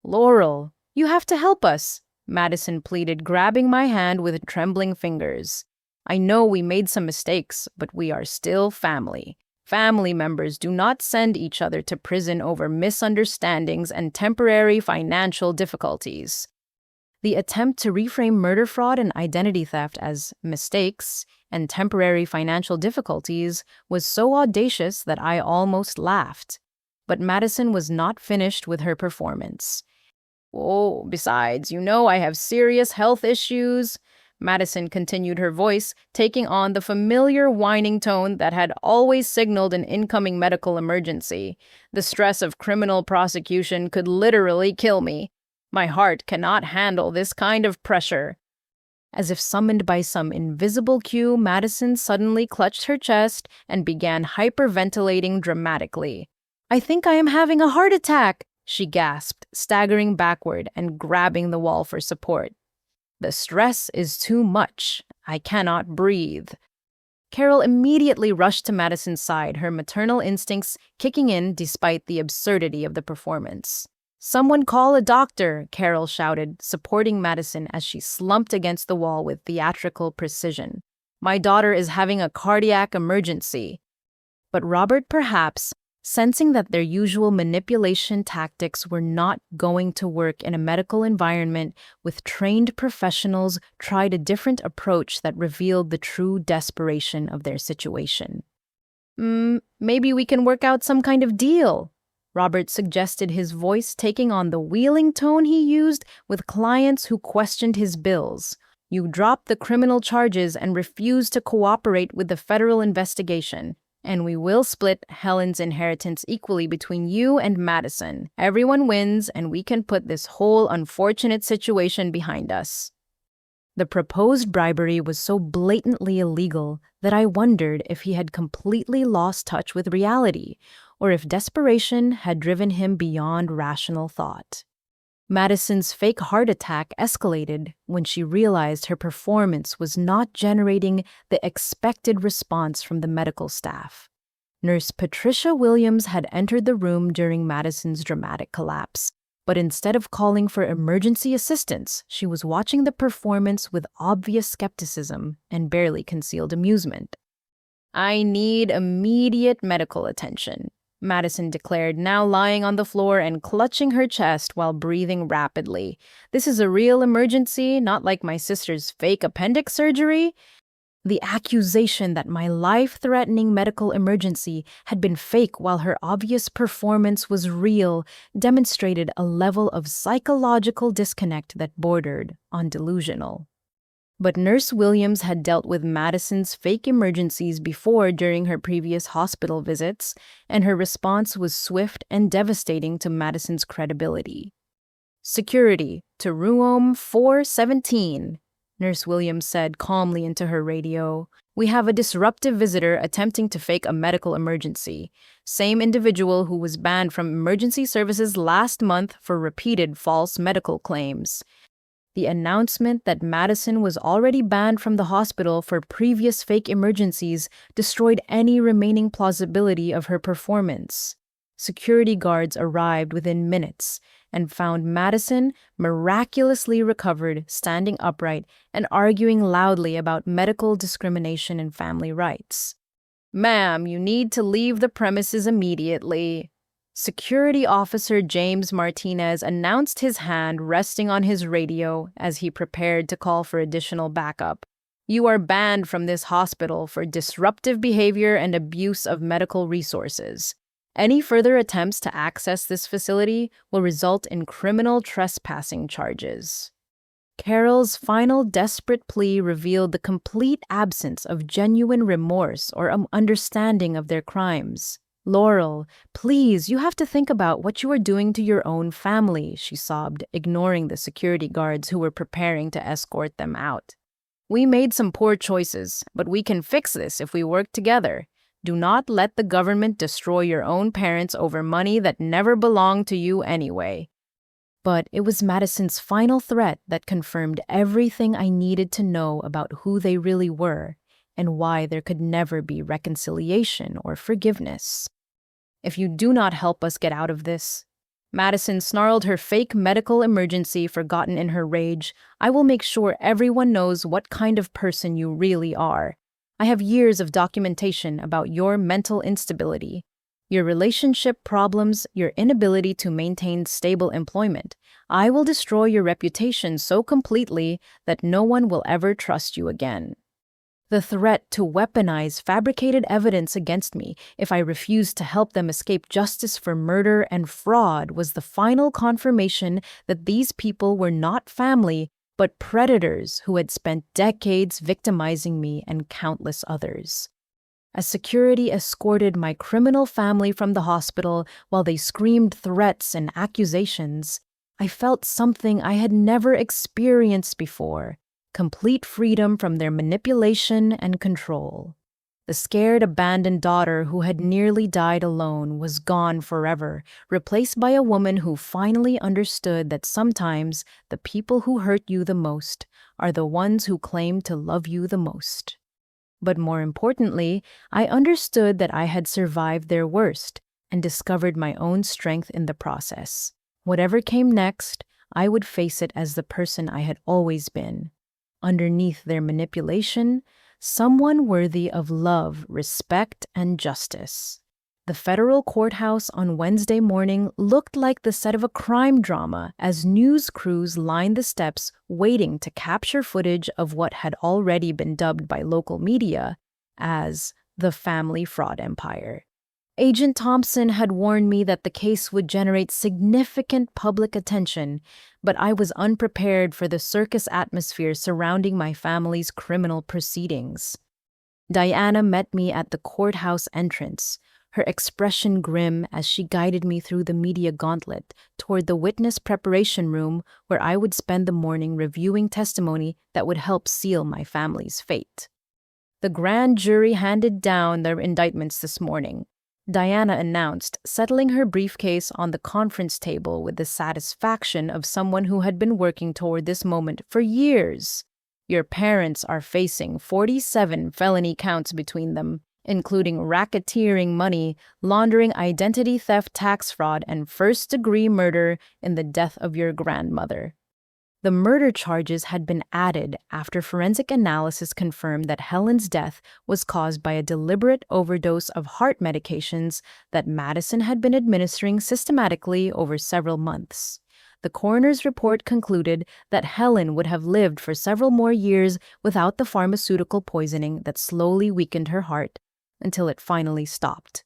"Laurel, you have to help us," Madison pleaded, grabbing my hand with trembling fingers. "I know we made some mistakes, but we are still family. Family members do not send each other to prison over misunderstandings and temporary financial difficulties." The attempt to reframe murder fraud and identity theft as mistakes and temporary financial difficulties was so audacious that I almost laughed. But Madison was not finished with her performance. "Oh, besides, I have serious health issues." Madison continued, her voice taking on the familiar whining tone that had always signaled an incoming medical emergency. "The stress of criminal prosecution could literally kill me. My heart cannot handle this kind of pressure." As if summoned by some invisible cue, Madison suddenly clutched her chest and began hyperventilating dramatically. "I think I am having a heart attack," she gasped, staggering backward and grabbing the wall for support. "The stress is too much. I cannot breathe." Carol immediately rushed to Madison's side, her maternal instincts kicking in despite the absurdity of the performance. "Someone call a doctor," Carol shouted, supporting Madison as she slumped against the wall with theatrical precision. "My daughter is having a cardiac emergency." But Robert, perhaps, sensing that their usual manipulation tactics were not going to work in a medical environment with trained professionals, tried a different approach that revealed the true desperation of their situation. Maybe we can work out some kind of deal," Robert suggested, his voice taking on the wheeling tone he used with clients who questioned his bills. "You dropped the criminal charges and refused to cooperate with the federal investigation. And we will split Helen's inheritance equally between you and Madison. Everyone wins, and we can put this whole unfortunate situation behind us." The proposed bribery was so blatantly illegal that I wondered if he had completely lost touch with reality, or if desperation had driven him beyond rational thought. Madison's fake heart attack escalated when she realized her performance was not generating the expected response from the medical staff. Nurse Patricia Williams had entered the room during Madison's dramatic collapse, but instead of calling for emergency assistance, she was watching the performance with obvious skepticism and barely concealed amusement. "I need immediate medical attention," Madison declared, now lying on the floor and clutching her chest while breathing rapidly. "This is a real emergency, not like my sister's fake appendix surgery." The accusation that my life-threatening medical emergency had been fake while her obvious performance was real demonstrated a level of psychological disconnect that bordered on delusional. But Nurse Williams had dealt with Madison's fake emergencies before during her previous hospital visits, and her response was swift and devastating to Madison's credibility. "Security, to room 417, Nurse Williams said calmly into her radio. "We have a disruptive visitor attempting to fake a medical emergency. Same individual who was banned from emergency services last month for repeated false medical claims." The announcement that Madison was already banned from the hospital for previous fake emergencies destroyed any remaining plausibility of her performance. Security guards arrived within minutes and found Madison miraculously recovered, standing upright and arguing loudly about medical discrimination and family rights. "Ma'am, you need to leave the premises immediately." Security Officer James Martinez announced, his hand resting on his radio as he prepared to call for additional backup. "You are banned from this hospital for disruptive behavior and abuse of medical resources. Any further attempts to access this facility will result in criminal trespassing charges." Carol's final desperate plea revealed the complete absence of genuine remorse or understanding of their crimes. "Laurel, please, you have to think about what you are doing to your own family," she sobbed, ignoring the security guards who were preparing to escort them out. "We made some poor choices, but we can fix this if we work together. Do not let the government destroy your own parents over money that never belonged to you anyway." But it was Madison's final threat that confirmed everything I needed to know about who they really were and why there could never be reconciliation or forgiveness. "If you do not help us get out of this," Madison snarled, her fake medical emergency forgotten in her rage, "I will make sure everyone knows what kind of person you really are. I have years of documentation about your mental instability, your relationship problems, your inability to maintain stable employment. I will destroy your reputation so completely that no one will ever trust you again." The threat to weaponize fabricated evidence against me if I refused to help them escape justice for murder and fraud was the final confirmation that these people were not family, but predators who had spent decades victimizing me and countless others. As security escorted my criminal family from the hospital while they screamed threats and accusations, I felt something I had never experienced before: complete freedom from their manipulation and control. The scared, abandoned daughter who had nearly died alone was gone forever, replaced by a woman who finally understood that sometimes the people who hurt you the most are the ones who claim to love you the most. But more importantly, I understood that I had survived their worst and discovered my own strength in the process. Whatever came next, I would face it as the person I had always been. Underneath their manipulation, someone worthy of love, respect, and justice. The federal courthouse on Wednesday morning looked like the set of a crime drama as news crews lined the steps waiting to capture footage of what had already been dubbed by local media as the family fraud empire. Agent Thompson had warned me that the case would generate significant public attention, but I was unprepared for the circus atmosphere surrounding my family's criminal proceedings. Diana met me at the courthouse entrance, her expression grim as she guided me through the media gauntlet toward the witness preparation room where I would spend the morning reviewing testimony that would help seal my family's fate. The grand jury handed down their indictments this morning, Diana announced, settling her briefcase on the conference table with the satisfaction of someone who had been working toward this moment for years. Your parents are facing 47 felony counts between them, including racketeering money, laundering, identity theft, tax fraud, and first-degree murder in the death of your grandmother. The murder charges had been added after forensic analysis confirmed that Helen's death was caused by a deliberate overdose of heart medications that Madison had been administering systematically over several months. The coroner's report concluded that Helen would have lived for several more years without the pharmaceutical poisoning that slowly weakened her heart until it finally stopped.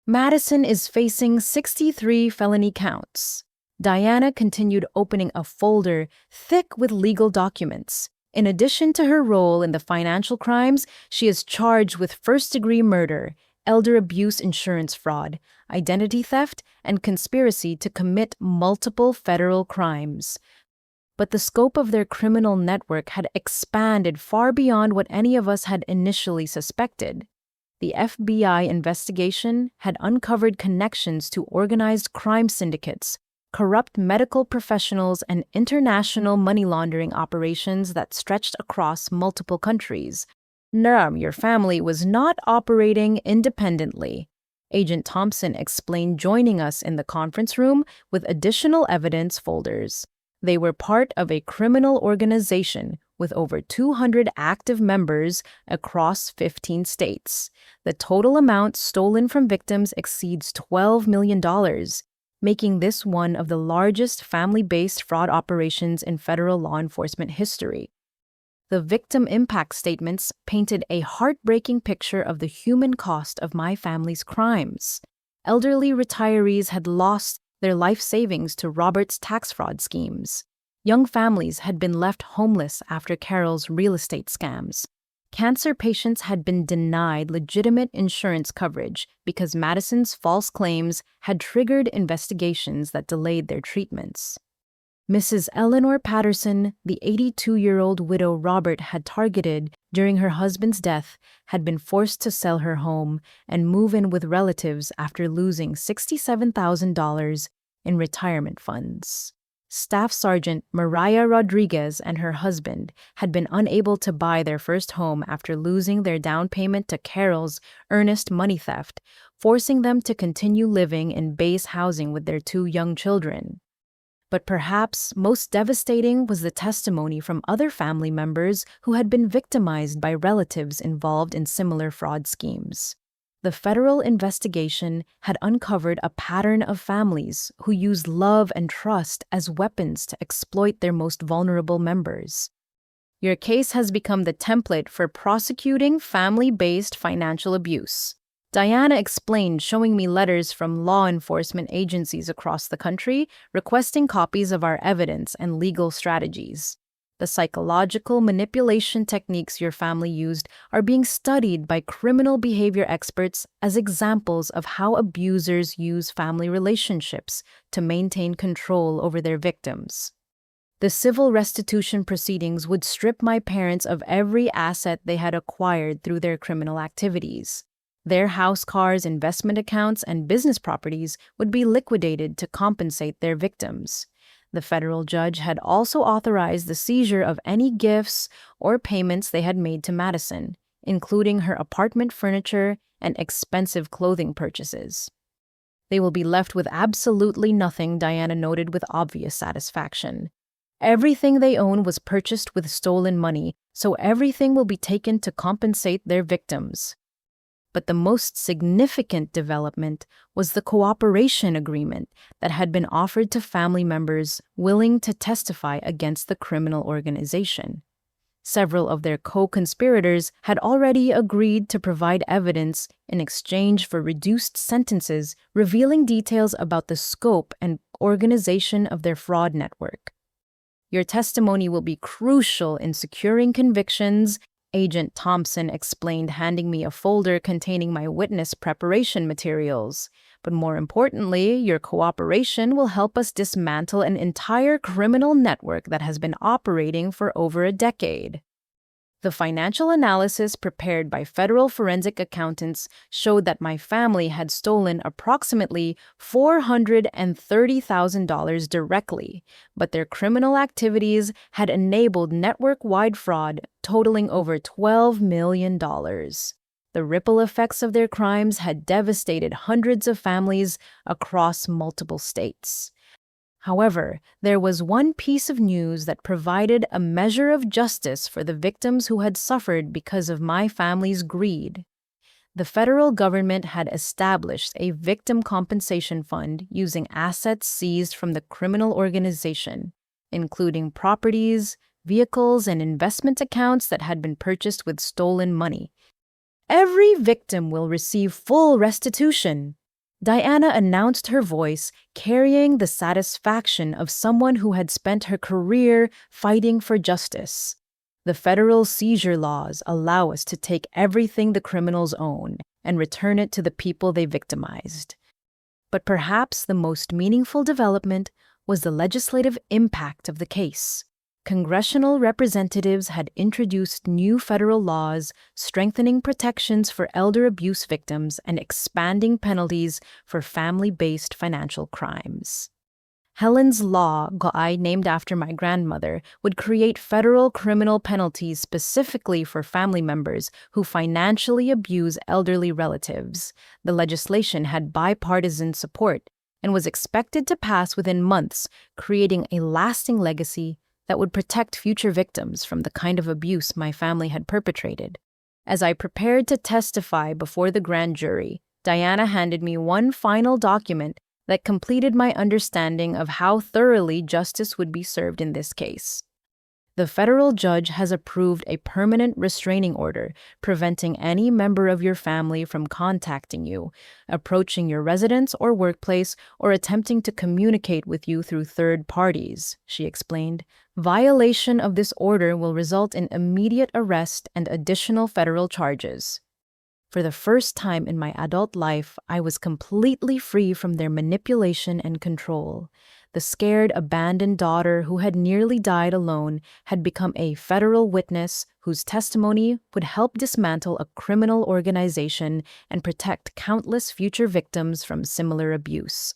Madison is facing 63 felony counts. Diana continued opening a folder thick with legal documents. In addition to her role in the financial crimes, she is charged with first-degree murder, elder abuse insurance fraud, identity theft, and conspiracy to commit multiple federal crimes. But the scope of their criminal network had expanded far beyond what any of us had initially suspected. The FBI investigation had uncovered connections to organized crime syndicates, corrupt medical professionals, and international money laundering operations that stretched across multiple countries. Your family was not operating independently, Agent Thompson explained, joining us in the conference room with additional evidence folders. They were part of a criminal organization with over 200 active members across 15 states. The total amount stolen from victims exceeds $12 million, making this one of the largest family-based fraud operations in federal law enforcement history. The victim impact statements painted a heartbreaking picture of the human cost of my family's crimes. Elderly retirees had lost their life savings to Robert's tax fraud schemes. Young families had been left homeless after Carol's real estate scams. Cancer patients had been denied legitimate insurance coverage because Madison's false claims had triggered investigations that delayed their treatments. Mrs. Eleanor Patterson, the 82-year-old widow Robert had targeted during her husband's death, had been forced to sell her home and move in with relatives after losing $67,000 in retirement funds. Staff Sergeant Mariah Rodriguez and her husband had been unable to buy their first home after losing their down payment to Carol's earnest money theft, forcing them to continue living in base housing with their 2 young children. But perhaps most devastating was the testimony from other family members who had been victimized by relatives involved in similar fraud schemes. The federal investigation had uncovered a pattern of families who used love and trust as weapons to exploit their most vulnerable members. Your case has become the template for prosecuting family-based financial abuse. Diana explained, showing me letters from law enforcement agencies across the country requesting copies of our evidence and legal strategies. The psychological manipulation techniques your family used are being studied by criminal behavior experts as examples of how abusers use family relationships to maintain control over their victims. The civil restitution proceedings would strip my parents of every asset they had acquired through their criminal activities. Their house, cars, investment accounts, and business properties would be liquidated to compensate their victims. The federal judge had also authorized the seizure of any gifts or payments they had made to Madison, including her apartment furniture and expensive clothing purchases. They will be left with absolutely nothing, Diana noted with obvious satisfaction. Everything they own was purchased with stolen money, so everything will be taken to compensate their victims. But the most significant development was the cooperation agreement that had been offered to family members willing to testify against the criminal organization. Several of their co-conspirators had already agreed to provide evidence in exchange for reduced sentences, revealing details about the scope and organization of their fraud network. Your testimony will be crucial in securing convictions, Agent Thompson explained, handing me a folder containing my witness preparation materials. But more importantly, your cooperation will help us dismantle an entire criminal network that has been operating for over a decade. The financial analysis prepared by federal forensic accountants showed that my family had stolen approximately $430,000 directly, but their criminal activities had enabled network-wide fraud totaling over $12 million. The ripple effects of their crimes had devastated hundreds of families across multiple states. However, there was one piece of news that provided a measure of justice for the victims who had suffered because of my family's greed. The federal government had established a victim compensation fund using assets seized from the criminal organization, including properties, vehicles, and investment accounts that had been purchased with stolen money. Every victim will receive full restitution, Diana announced, her voice carrying the satisfaction of someone who had spent her career fighting for justice. The federal seizure laws allow us to take everything the criminals own and return it to the people they victimized. But perhaps the most meaningful development was the legislative impact of the case. Congressional representatives had introduced new federal laws strengthening protections for elder abuse victims and expanding penalties for family-based financial crimes. Helen's Law, named after my grandmother, would create federal criminal penalties specifically for family members who financially abuse elderly relatives. The legislation had bipartisan support and was expected to pass within months, creating a lasting legacy that would protect future victims from the kind of abuse my family had perpetrated. As I prepared to testify before the grand jury, Diana handed me one final document that completed my understanding of how thoroughly justice would be served in this case. The federal judge has approved a permanent restraining order preventing any member of your family from contacting you, approaching your residence or workplace, or attempting to communicate with you through third parties, she explained. Violation of this order will result in immediate arrest and additional federal charges. For the first time in my adult life, I was completely free from their manipulation and control. The scared, abandoned daughter who had nearly died alone had become a federal witness whose testimony would help dismantle a criminal organization and protect countless future victims from similar abuse.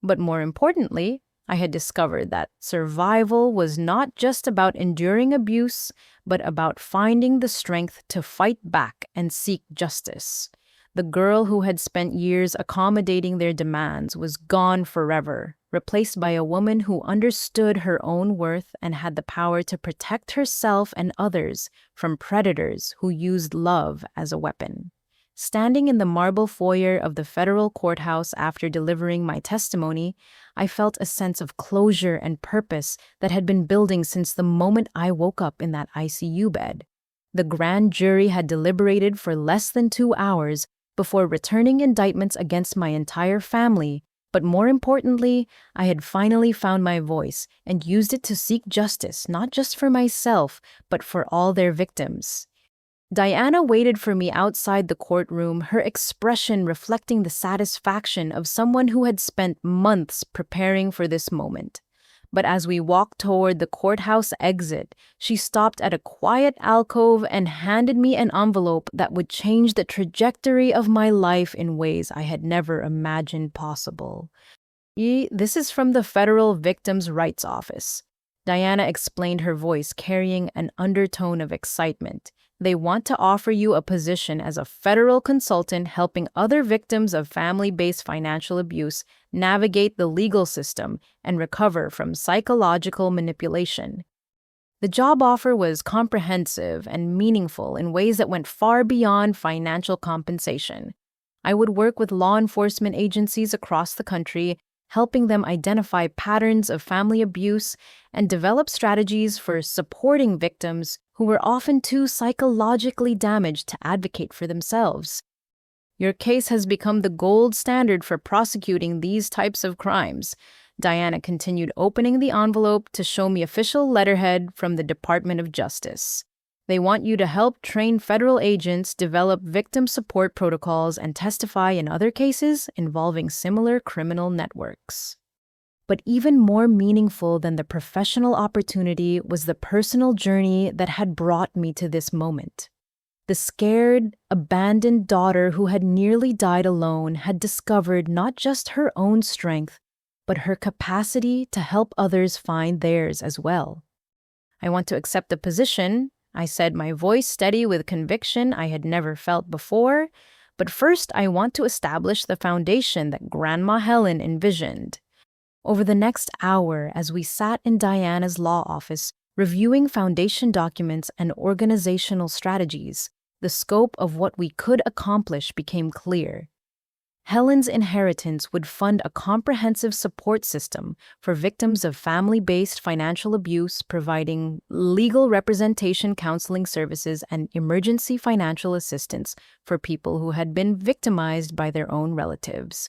But more importantly, I had discovered that survival was not just about enduring abuse, but about finding the strength to fight back and seek justice. The girl who had spent years accommodating their demands was gone forever, replaced by a woman who understood her own worth and had the power to protect herself and others from predators who used love as a weapon. Standing in the marble foyer of the federal courthouse after delivering my testimony, I felt a sense of closure and purpose that had been building since the moment I woke up in that ICU bed. The grand jury had deliberated for less than 2 hours before returning indictments against my entire family, but more importantly, I had finally found my voice and used it to seek justice, not just for myself, but for all their victims. Diana waited for me outside the courtroom, her expression reflecting the satisfaction of someone who had spent months preparing for this moment. But as we walked toward the courthouse exit, she stopped at a quiet alcove and handed me an envelope that would change the trajectory of my life in ways I had never imagined possible. This is from the Federal Victims' Rights Office. Diana explained, her voice carrying an undertone of excitement. They want to offer you a position as a federal consultant helping other victims of family-based financial abuse navigate the legal system and recover from psychological manipulation. The job offer was comprehensive and meaningful in ways that went far beyond financial compensation. I would work with law enforcement agencies across the country, helping them identify patterns of family abuse and develop strategies for supporting victims who were often too psychologically damaged to advocate for themselves. Your case has become the gold standard for prosecuting these types of crimes. Diana continued, opening the envelope to show me official letterhead from the Department of Justice. They want you to help train federal agents, develop victim support protocols, and testify in other cases involving similar criminal networks. But even more meaningful than the professional opportunity was the personal journey that had brought me to this moment. The scared, abandoned daughter who had nearly died alone had discovered not just her own strength, but her capacity to help others find theirs as well. I want to accept the position, I said, my voice steady with conviction I had never felt before, but first I want to establish the foundation that Grandma Helen envisioned. Over the next hour, as we sat in Diana's law office, reviewing foundation documents and organizational strategies, the scope of what we could accomplish became clear. Helen's inheritance would fund a comprehensive support system for victims of family-based financial abuse, providing legal representation, counseling services, and emergency financial assistance for people who had been victimized by their own relatives.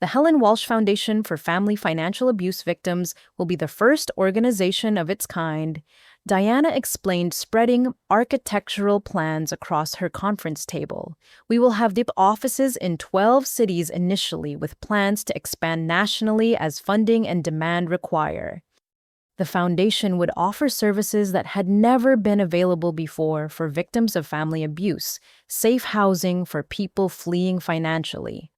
The Helen Walsh Foundation for Family Financial Abuse Victims will be the first organization of its kind. Diana explained, spreading architectural plans across her conference table. We will have deep offices in 12 cities initially, with plans to expand nationally as funding and demand require. The foundation would offer services that had never been available before for victims of family abuse, safe housing for people fleeing financially,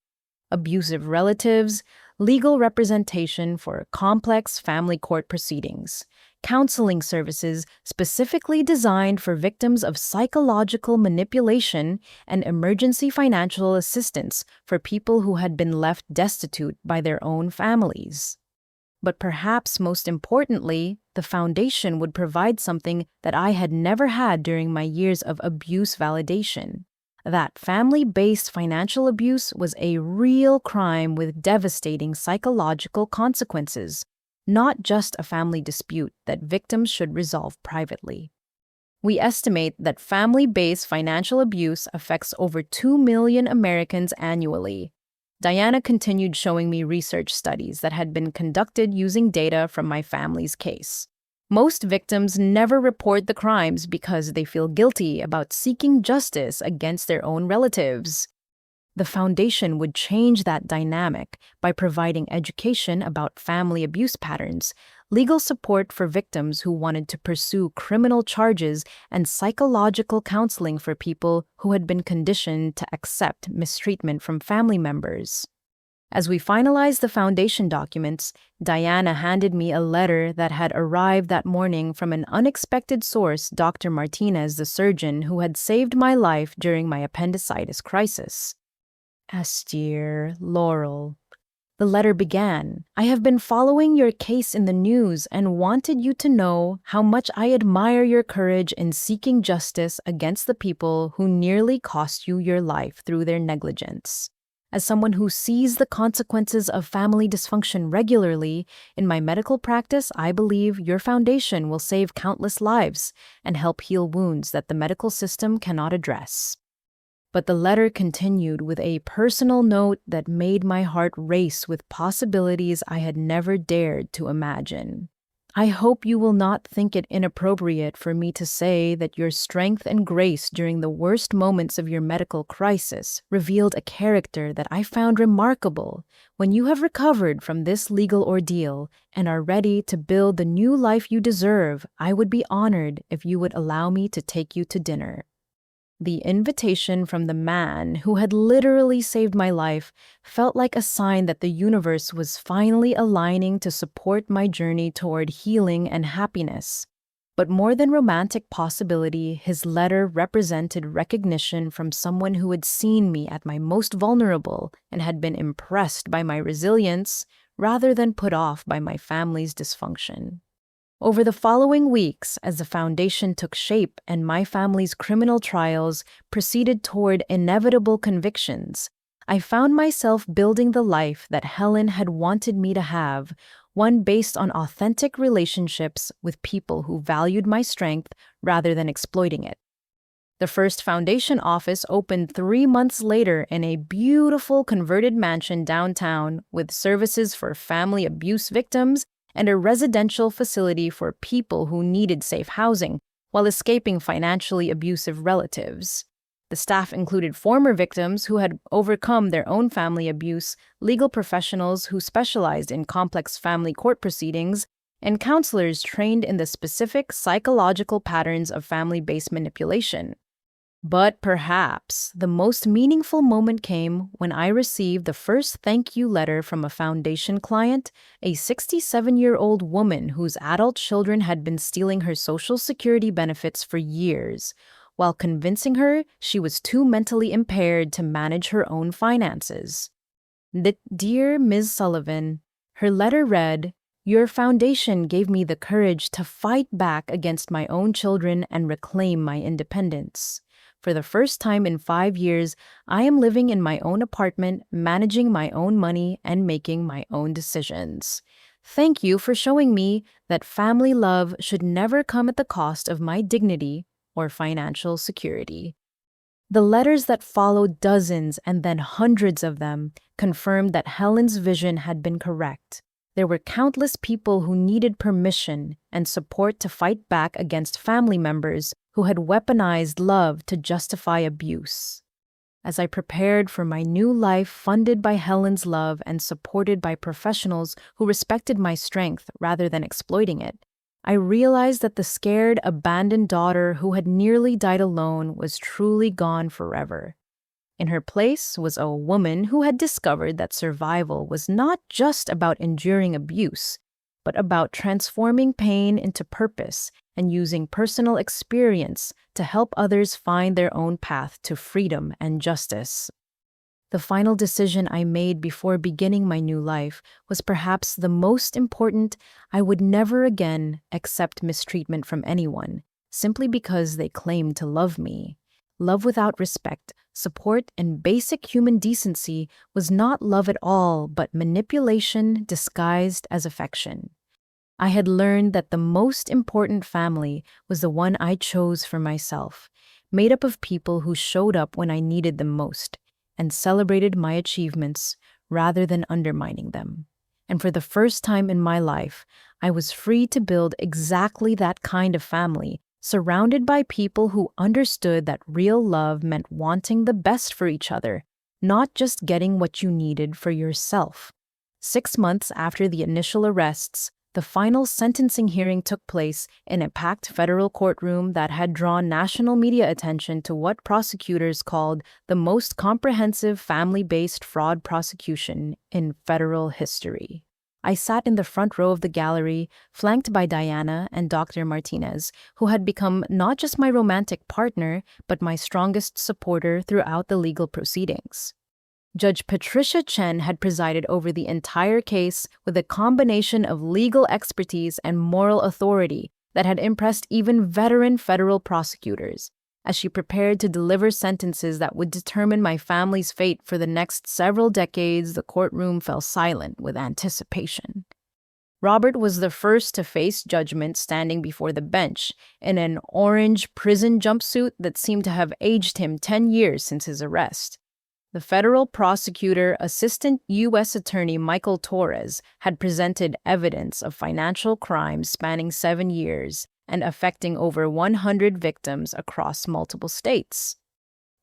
abusive relatives, legal representation for complex family court proceedings, counseling services specifically designed for victims of psychological manipulation, and emergency financial assistance for people who had been left destitute by their own families. But perhaps most importantly, the foundation would provide something that I had never had during my years of abuse validation: that family-based financial abuse was a real crime with devastating psychological consequences, not just a family dispute that victims should resolve privately. We estimate that family-based financial abuse affects over 2 million Americans annually. Diana continued, showing me research studies that had been conducted using data from my family's case. Most victims never report the crimes because they feel guilty about seeking justice against their own relatives. The foundation would change that dynamic by providing education about family abuse patterns, legal support for victims who wanted to pursue criminal charges, and psychological counseling for people who had been conditioned to accept mistreatment from family members. As we finalized the foundation documents, Diana handed me a letter that had arrived that morning from an unexpected source, Dr. Martinez, the surgeon who had saved my life during my appendicitis crisis. Dear Laurel. The letter began, "I have been following your case in the news and wanted you to know how much I admire your courage in seeking justice against the people who nearly cost you your life through their negligence. As someone who sees the consequences of family dysfunction regularly, in my medical practice, I believe your foundation will save countless lives and help heal wounds that the medical system cannot address." But the letter continued with a personal note that made my heart race with possibilities I had never dared to imagine. "I hope you will not think it inappropriate for me to say that your strength and grace during the worst moments of your medical crisis revealed a character that I found remarkable. When you have recovered from this legal ordeal and are ready to build the new life you deserve, I would be honored if you would allow me to take you to dinner." The invitation from the man who had literally saved my life felt like a sign that the universe was finally aligning to support my journey toward healing and happiness. But more than romantic possibility, his letter represented recognition from someone who had seen me at my most vulnerable and had been impressed by my resilience rather than put off by my family's dysfunction. Over the following weeks, as the foundation took shape and my family's criminal trials proceeded toward inevitable convictions, I found myself building the life that Helen had wanted me to have, one based on authentic relationships with people who valued my strength rather than exploiting it. The first foundation office opened 3 months later in a beautiful converted mansion downtown with services for family abuse victims and a residential facility for people who needed safe housing while escaping financially abusive relatives. The staff included former victims who had overcome their own family abuse, legal professionals who specialized in complex family court proceedings, and counselors trained in the specific psychological patterns of family-based manipulation. But perhaps the most meaningful moment came when I received the first thank you letter from a foundation client, a 67-year-old woman whose adult children had been stealing her Social Security benefits for years, while convincing her she was too mentally impaired to manage her own finances. Dear Ms. Sullivan, her letter read, "Your foundation gave me the courage to fight back against my own children and reclaim my independence. For the first time in 5 years, I am living in my own apartment, managing my own money, and making my own decisions. Thank you for showing me that family love should never come at the cost of my dignity or financial security." The letters that followed, dozens and then hundreds of them, confirmed that Helen's vision had been correct. There were countless people who needed permission and support to fight back against family members who had weaponized love to justify abuse. As I prepared for my new life funded by Helen's love and supported by professionals who respected my strength rather than exploiting it, I realized that the scared, abandoned daughter who had nearly died alone was truly gone forever. In her place was a woman who had discovered that survival was not just about enduring abuse, but about transforming pain into purpose and using personal experience to help others find their own path to freedom and justice. The final decision I made before beginning my new life was perhaps the most important. I would never again accept mistreatment from anyone, simply because they claimed to love me. Love without respect, support, and basic human decency was not love at all, but manipulation disguised as affection. I had learned that the most important family was the one I chose for myself, made up of people who showed up when I needed them most and celebrated my achievements rather than undermining them. And for the first time in my life, I was free to build exactly that kind of family, surrounded by people who understood that real love meant wanting the best for each other, not just getting what you needed for yourself. 6 months after the initial arrests, the final sentencing hearing took place in a packed federal courtroom that had drawn national media attention to what prosecutors called the most comprehensive family-based fraud prosecution in federal history. I sat in the front row of the gallery, flanked by Diana and Dr. Martinez, who had become not just my romantic partner, but my strongest supporter throughout the legal proceedings. Judge Patricia Chen had presided over the entire case with a combination of legal expertise and moral authority that had impressed even veteran federal prosecutors. As she prepared to deliver sentences that would determine my family's fate for the next several decades, the courtroom fell silent with anticipation. Robert was the first to face judgment standing before the bench in an orange prison jumpsuit that seemed to have aged him 10 years since his arrest. The federal prosecutor, Assistant U.S. Attorney Michael Torres, had presented evidence of financial crimes spanning 7 years and affecting over 100 victims across multiple states.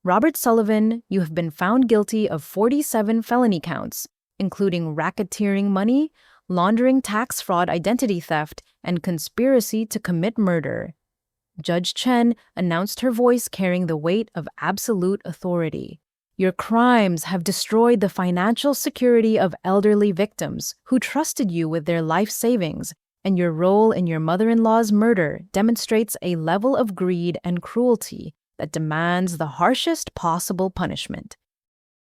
Robert Sullivan, you have been found guilty of 47 felony counts, including racketeering money, laundering tax fraud, identity theft, and conspiracy to commit murder. Judge Chen announced, her voice carrying the weight of absolute authority. Your crimes have destroyed the financial security of elderly victims who trusted you with their life savings, and your role in your mother-in-law's murder demonstrates a level of greed and cruelty that demands the harshest possible punishment.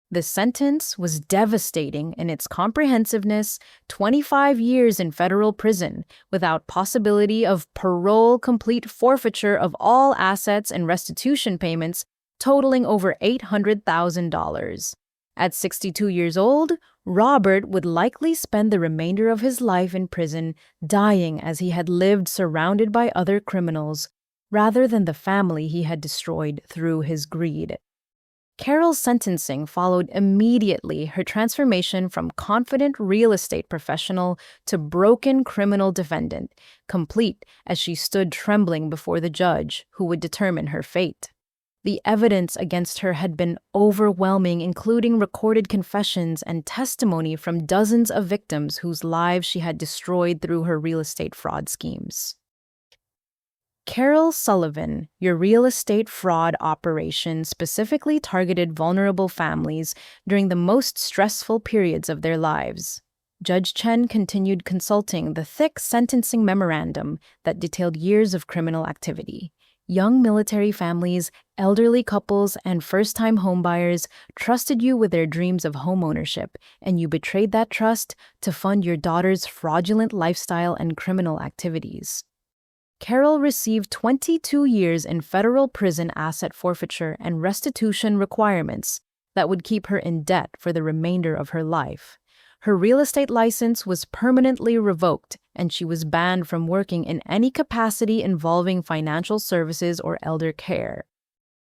The sentence was devastating in its comprehensiveness: 25 years in federal prison without possibility of parole, complete forfeiture of all assets, and restitution payments totaling over $800,000. At 62 years old, Robert would likely spend the remainder of his life in prison, dying as he had lived surrounded by other criminals, rather than the family he had destroyed through his greed. Carol's sentencing followed immediately her transformation from confident real estate professional to broken criminal defendant, complete as she stood trembling before the judge who would determine her fate. The evidence against her had been overwhelming, including recorded confessions and testimony from dozens of victims whose lives she had destroyed through her real estate fraud schemes. Carol Sullivan, your real estate fraud operation specifically targeted vulnerable families during the most stressful periods of their lives. Judge Chen continued consulting the thick sentencing memorandum that detailed years of criminal activity. Young military families, elderly couples, and first-time homebuyers trusted you with their dreams of homeownership, and you betrayed that trust to fund your daughter's fraudulent lifestyle and criminal activities. Carol received 22 years in federal prison asset forfeiture and restitution requirements that would keep her in debt for the remainder of her life. Her real estate license was permanently revoked, and she was banned from working in any capacity involving financial services or elder care.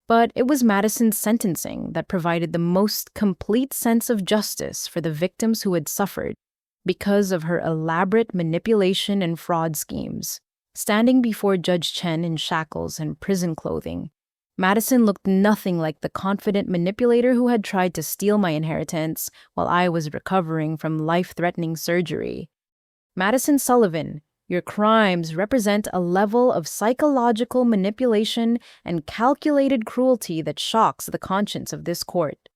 But it was Madison's sentencing that provided the most complete sense of justice for the victims who had suffered because of her elaborate manipulation and fraud schemes. Standing before Judge Chen in shackles and prison clothing, Madison looked nothing like the confident manipulator who had tried to steal my inheritance while I was recovering from life-threatening surgery. Madison Sullivan, your crimes represent a level of psychological manipulation and calculated cruelty that shocks the conscience of this court.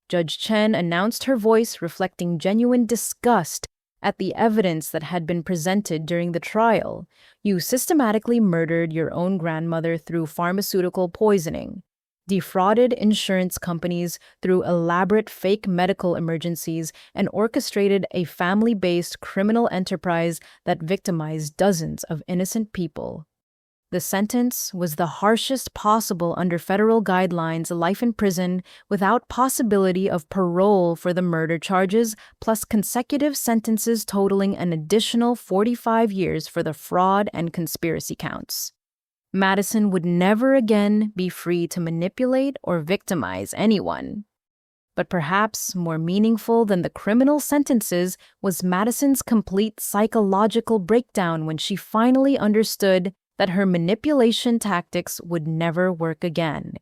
Judge Chen announced, her voice reflecting genuine disgust at the evidence that had been presented during the trial. You systematically murdered your own grandmother through pharmaceutical poisoning, defrauded insurance companies through elaborate fake medical emergencies, and orchestrated a family-based criminal enterprise that victimized dozens of innocent people. The sentence was the harshest possible under federal guidelines: life in prison without possibility of parole for the murder charges, plus consecutive sentences totaling an additional 45 years for the fraud and conspiracy counts. Madison would never again be free to manipulate or victimize anyone. But perhaps more meaningful than the criminal sentences was Madison's complete psychological breakdown when she finally understood that her manipulation tactics would never work again.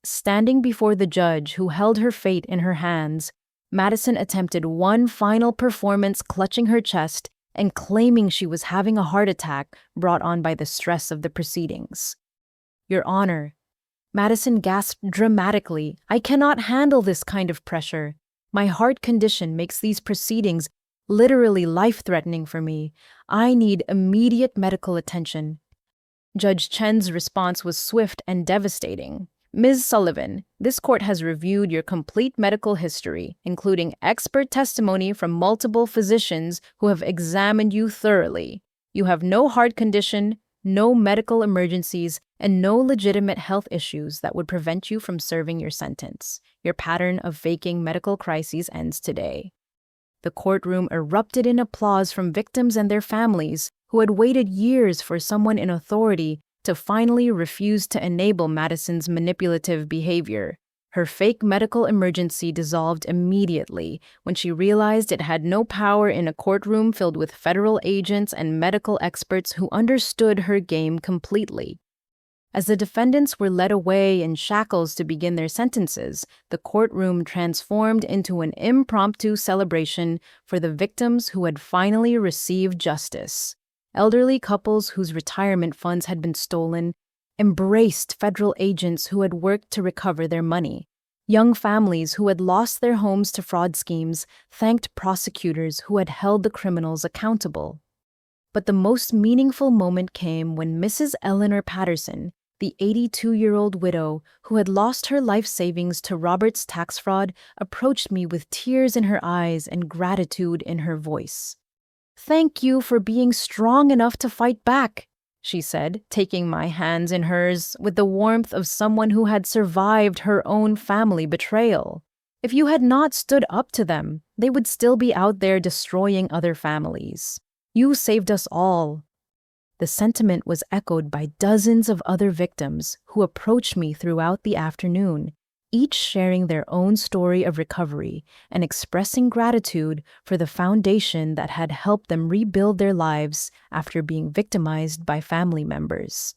Standing before the judge who held her fate in her hands, Madison attempted one final performance, clutching her chest and claiming she was having a heart attack brought on by the stress of the proceedings. Your Honor, Madison gasped dramatically, I cannot handle this kind of pressure. My heart condition makes these proceedings literally life-threatening for me. I need immediate medical attention. Judge Chen's response was swift and devastating. Ms. Sullivan, this court has reviewed your complete medical history, including expert testimony from multiple physicians who have examined you thoroughly. You have no heart condition, no medical emergencies, and no legitimate health issues that would prevent you from serving your sentence. Your pattern of faking medical crises ends today. The courtroom erupted in applause from victims and their families who had waited years for someone in authority to finally refuse to enable Madison's manipulative behavior. Her fake medical emergency dissolved immediately when she realized it had no power in a courtroom filled with federal agents and medical experts who understood her game completely. As the defendants were led away in shackles to begin their sentences, the courtroom transformed into an impromptu celebration for the victims who had finally received justice. Elderly couples whose retirement funds had been stolen embraced federal agents who had worked to recover their money. Young families who had lost their homes to fraud schemes thanked prosecutors who had held the criminals accountable. But the most meaningful moment came when Mrs. Eleanor Patterson, the 82-year-old widow who had lost her life savings to Robert's tax fraud, approached me with tears in her eyes and gratitude in her voice. "Thank you for being strong enough to fight back," she said, taking my hands in hers with the warmth of someone who had survived her own family betrayal. If you had not stood up to them, they would still be out there destroying other families. You saved us all. The sentiment was echoed by dozens of other victims who approached me throughout the afternoon, each sharing their own story of recovery and expressing gratitude for the foundation that had helped them rebuild their lives after being victimized by family members.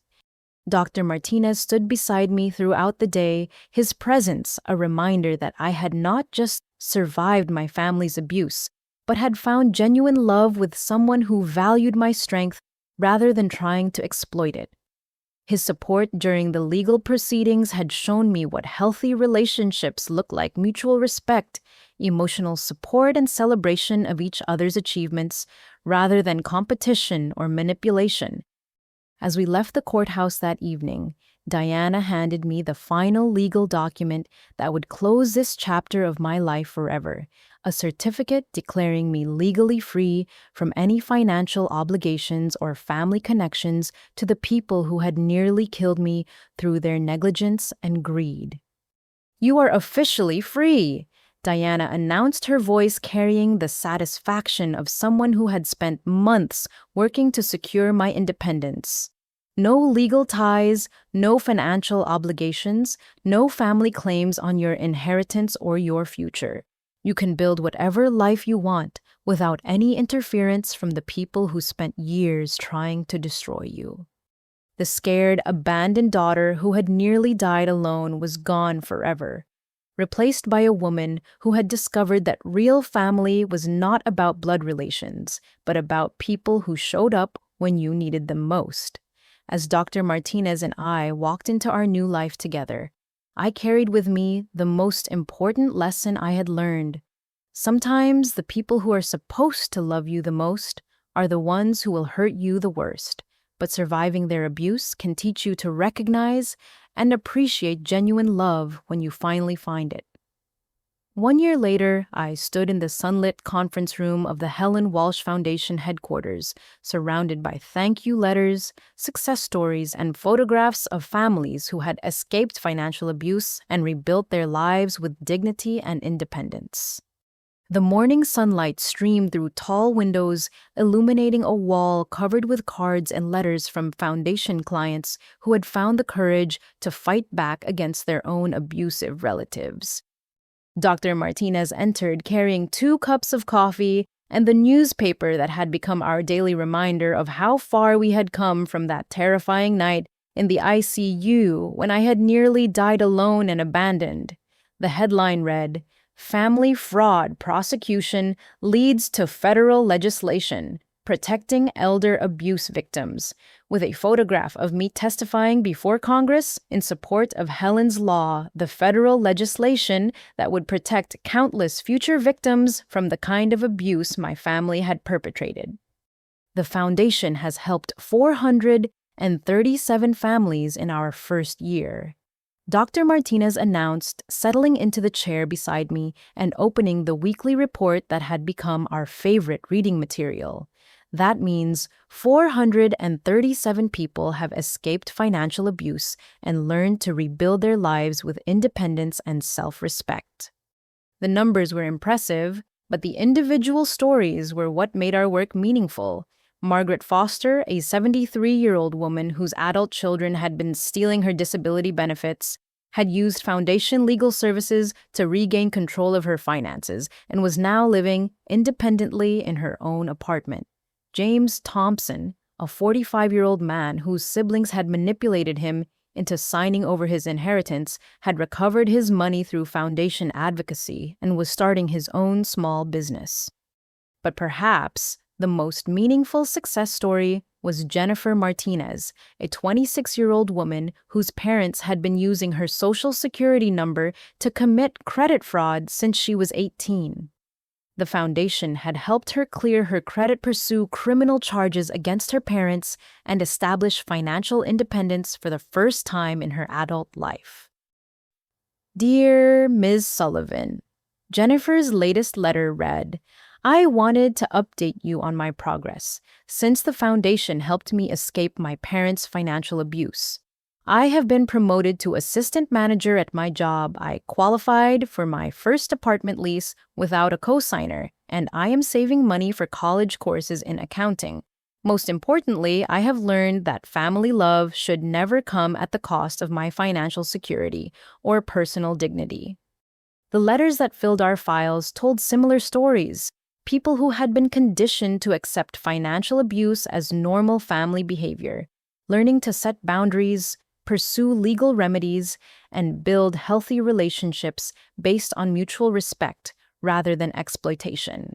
Dr. Martinez stood beside me throughout the day, his presence a reminder that I had not just survived my family's abuse, but had found genuine love with someone who valued my strength rather than trying to exploit it. His support during the legal proceedings had shown me what healthy relationships look like: mutual respect, emotional support, and celebration of each other's achievements, rather than competition or manipulation. As we left the courthouse that evening, Diana handed me the final legal document that would close this chapter of my life forever: a certificate declaring me legally free from any financial obligations or family connections to the people who had nearly killed me through their negligence and greed. "You are officially free," Diana announced, her voice carrying the satisfaction of someone who had spent months working to secure my independence. No legal ties, no financial obligations, no family claims on your inheritance or your future. You can build whatever life you want without any interference from the people who spent years trying to destroy you. The scared, abandoned daughter who had nearly died alone was gone forever, replaced by a woman who had discovered that real family was not about blood relations, but about people who showed up when you needed them most. As Dr. Martinez and I walked into our new life together, I carried with me the most important lesson I had learned. Sometimes the people who are supposed to love you the most are the ones who will hurt you the worst, but surviving their abuse can teach you to recognize and appreciate genuine love when you finally find it. 1 year later, I stood in the sunlit conference room of the Helen Walsh Foundation headquarters, surrounded by thank you letters, success stories, and photographs of families who had escaped financial abuse and rebuilt their lives with dignity and independence. The morning sunlight streamed through tall windows, illuminating a wall covered with cards and letters from foundation clients who had found the courage to fight back against their own abusive relatives. Dr. Martinez entered carrying 2 cups of coffee and the newspaper that had become our daily reminder of how far we had come from that terrifying night in the ICU when I had nearly died alone and abandoned. The headline read, "Family Fraud Prosecution Leads to Federal Legislation Protecting Elder Abuse Victims," with a photograph of me testifying before Congress in support of Helen's Law, the federal legislation that would protect countless future victims from the kind of abuse my family had perpetrated. The foundation has helped 437 families in our first year. Dr. Martinez announced, settling into the chair beside me and opening the weekly report that had become our favorite reading material. That means 437 people have escaped financial abuse and learned to rebuild their lives with independence and self-respect. The numbers were impressive, but the individual stories were what made our work meaningful. Margaret Foster, a 73-year-old woman whose adult children had been stealing her disability benefits, had used Foundation Legal Services to regain control of her finances and was now living independently in her own apartment. James Thompson, a 45-year-old man whose siblings had manipulated him into signing over his inheritance, had recovered his money through foundation advocacy and was starting his own small business. But perhaps the most meaningful success story was Jennifer Martinez, a 26-year-old woman whose parents had been using her Social Security number to commit credit fraud since she was 18. The foundation had helped her clear her credit, pursue criminal charges against her parents, and establish financial independence for the first time in her adult life. Dear Ms. Sullivan, Jennifer's latest letter read, I wanted to update you on my progress, since the foundation helped me escape my parents' financial abuse. I have been promoted to assistant manager at my job. I qualified for my first apartment lease without a cosigner, and I am saving money for college courses in accounting. Most importantly, I have learned that family love should never come at the cost of my financial security or personal dignity. The letters that filled our files told similar stories. People who had been conditioned to accept financial abuse as normal family behavior, learning to set boundaries, pursue legal remedies, and build healthy relationships based on mutual respect rather than exploitation.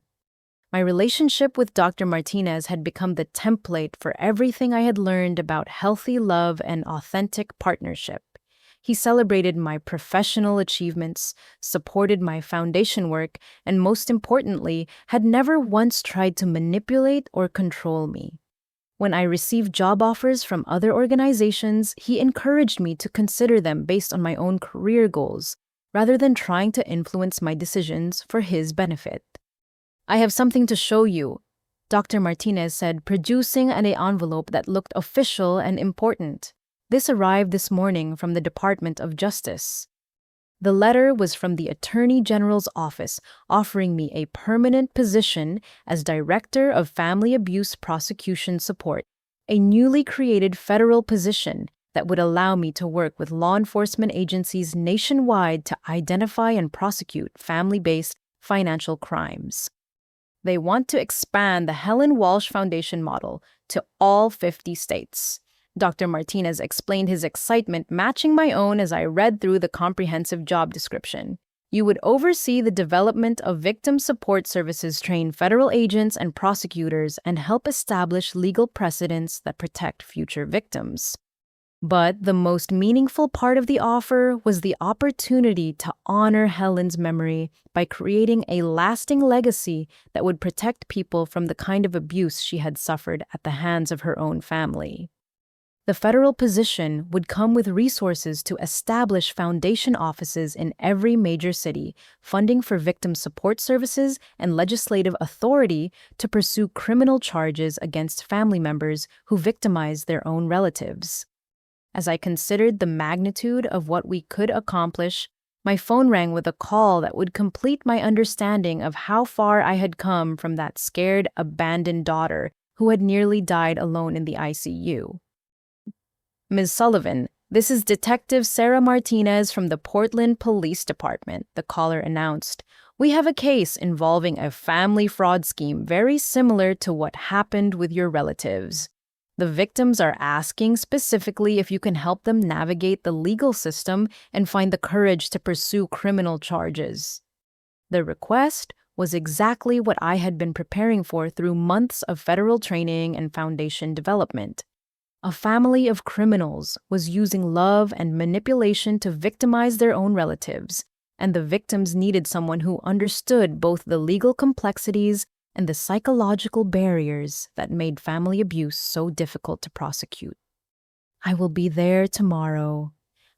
My relationship with Dr. Martinez had become the template for everything I had learned about healthy love and authentic partnership. He celebrated my professional achievements, supported my foundation work, and most importantly, had never once tried to manipulate or control me. When I received job offers from other organizations, he encouraged me to consider them based on my own career goals, rather than trying to influence my decisions for his benefit. I have something to show you, Dr. Martinez said, producing an envelope that looked official and important. This arrived this morning from the Department of Justice. The letter was from the Attorney General's office, offering me a permanent position as Director of Family Abuse Prosecution Support, a newly created federal position that would allow me to work with law enforcement agencies nationwide to identify and prosecute family-based financial crimes. They want to expand the Helen Walsh Foundation model to all 50 states. Dr. Martinez explained his excitement matching my own as I read through the comprehensive job description. You would oversee the development of victim support services, train federal agents and prosecutors, and help establish legal precedents that protect future victims. But the most meaningful part of the offer was the opportunity to honor Helen's memory by creating a lasting legacy that would protect people from the kind of abuse she had suffered at the hands of her own family. The federal position would come with resources to establish foundation offices in every major city, funding for victim support services, and legislative authority to pursue criminal charges against family members who victimize their own relatives. As I considered the magnitude of what we could accomplish, my phone rang with a call that would complete my understanding of how far I had come from that scared, abandoned daughter who had nearly died alone in the ICU. Ms. Sullivan, this is Detective Sarah Martinez from the Portland Police Department, the caller announced. We have a case involving a family fraud scheme very similar to what happened with your relatives. The victims are asking specifically if you can help them navigate the legal system and find the courage to pursue criminal charges. The request was exactly what I had been preparing for through months of federal training and foundation development. A family of criminals was using love and manipulation to victimize their own relatives, and the victims needed someone who understood both the legal complexities and the psychological barriers that made family abuse so difficult to prosecute. I will be there tomorrow.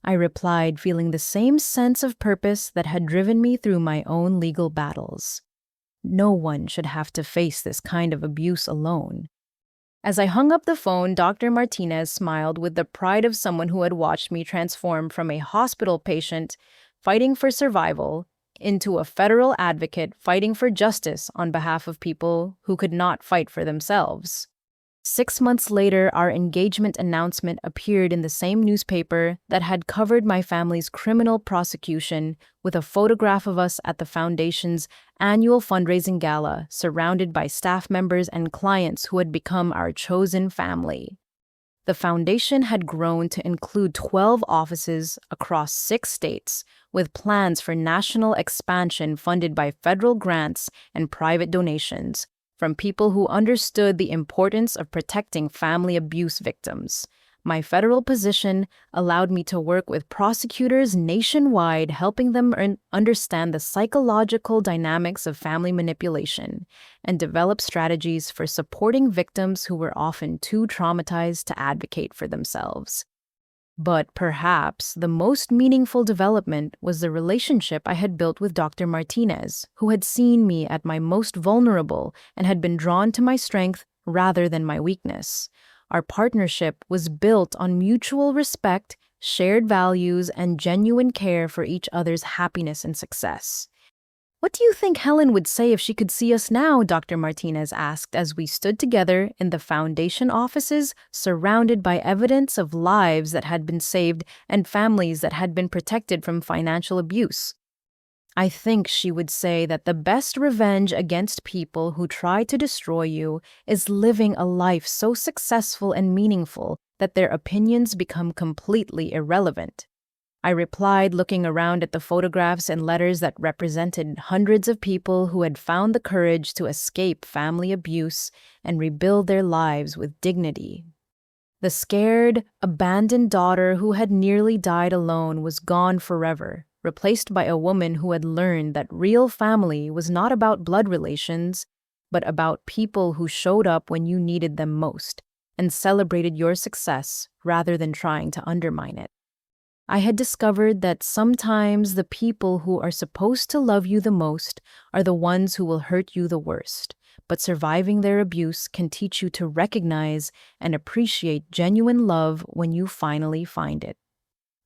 I replied, feeling the same sense of purpose that had driven me through my own legal battles. No one should have to face this kind of abuse alone. As I hung up the phone, Dr. Martinez smiled with the pride of someone who had watched me transform from a hospital patient fighting for survival into a federal advocate fighting for justice on behalf of people who could not fight for themselves. 6 months later, our engagement announcement appeared in the same newspaper that had covered my family's criminal prosecution, with a photograph of us at the foundation's annual fundraising gala, surrounded by staff members and clients who had become our chosen family. The foundation had grown to include 12 offices across 6 states, with plans for national expansion funded by federal grants and private donations from people who understood the importance of protecting family abuse victims. My federal position allowed me to work with prosecutors nationwide, helping them understand the psychological dynamics of family manipulation and develop strategies for supporting victims who were often too traumatized to advocate for themselves. But perhaps the most meaningful development was the relationship I had built with Dr. Martinez, who had seen me at my most vulnerable and had been drawn to my strength rather than my weakness. Our partnership was built on mutual respect, shared values, and genuine care for each other's happiness and success. "What do you think Helen would say if she could see us now?" Dr. Martinez asked as we stood together in the foundation offices, surrounded by evidence of lives that had been saved and families that had been protected from financial abuse. "I think she would say that the best revenge against people who try to destroy you is living a life so successful and meaningful that their opinions become completely irrelevant." I replied, looking around at the photographs and letters that represented hundreds of people who had found the courage to escape family abuse and rebuild their lives with dignity. The scared, abandoned daughter who had nearly died alone was gone forever, replaced by a woman who had learned that real family was not about blood relations, but about people who showed up when you needed them most and celebrated your success rather than trying to undermine it. I had discovered that sometimes the people who are supposed to love you the most are the ones who will hurt you the worst, but surviving their abuse can teach you to recognize and appreciate genuine love when you finally find it.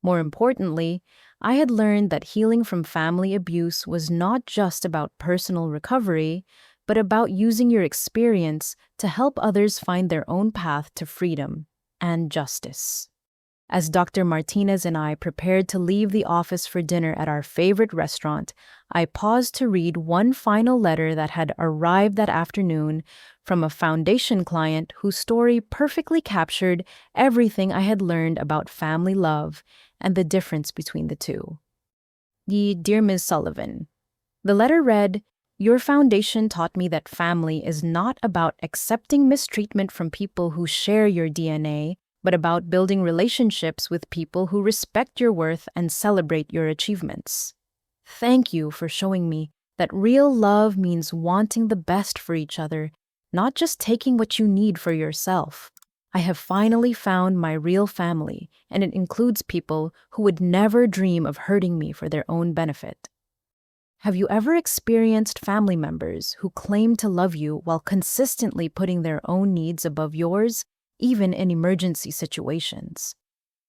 More importantly, I had learned that healing from family abuse was not just about personal recovery, but about using your experience to help others find their own path to freedom and justice. As Dr. Martinez and I prepared to leave the office for dinner at our favorite restaurant, I paused to read one final letter that had arrived that afternoon from a foundation client whose story perfectly captured everything I had learned about family love and the difference between the two. Dear Ms. Sullivan, the letter read, "Your foundation taught me that family is not about accepting mistreatment from people who share your DNA, but about building relationships with people who respect your worth and celebrate your achievements. Thank you for showing me that real love means wanting the best for each other, not just taking what you need for yourself. I have finally found my real family, and it includes people who would never dream of hurting me for their own benefit." Have you ever experienced family members who claim to love you while consistently putting their own needs above yours, even in emergency situations?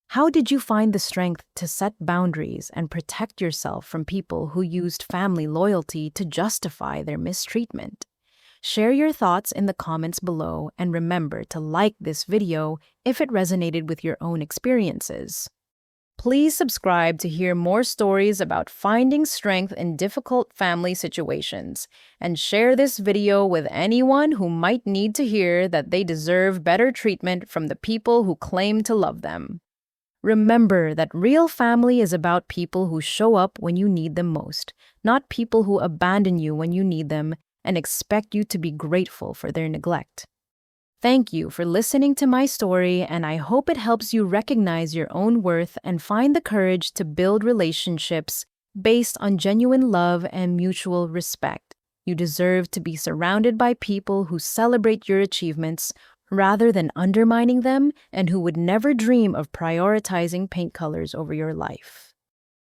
How did you find the strength to set boundaries and protect yourself from people who used family loyalty to justify their mistreatment? Share your thoughts in the comments below, and remember to like this video if it resonated with your own experiences. Please subscribe to hear more stories about finding strength in difficult family situations, and share this video with anyone who might need to hear that they deserve better treatment from the people who claim to love them. Remember that real family is about people who show up when you need them most, not people who abandon you when you need them and expect you to be grateful for their neglect. Thank you for listening to my story, and I hope it helps you recognize your own worth and find the courage to build relationships based on genuine love and mutual respect. You deserve to be surrounded by people who celebrate your achievements rather than undermining them, and who would never dream of prioritizing paint colors over your life.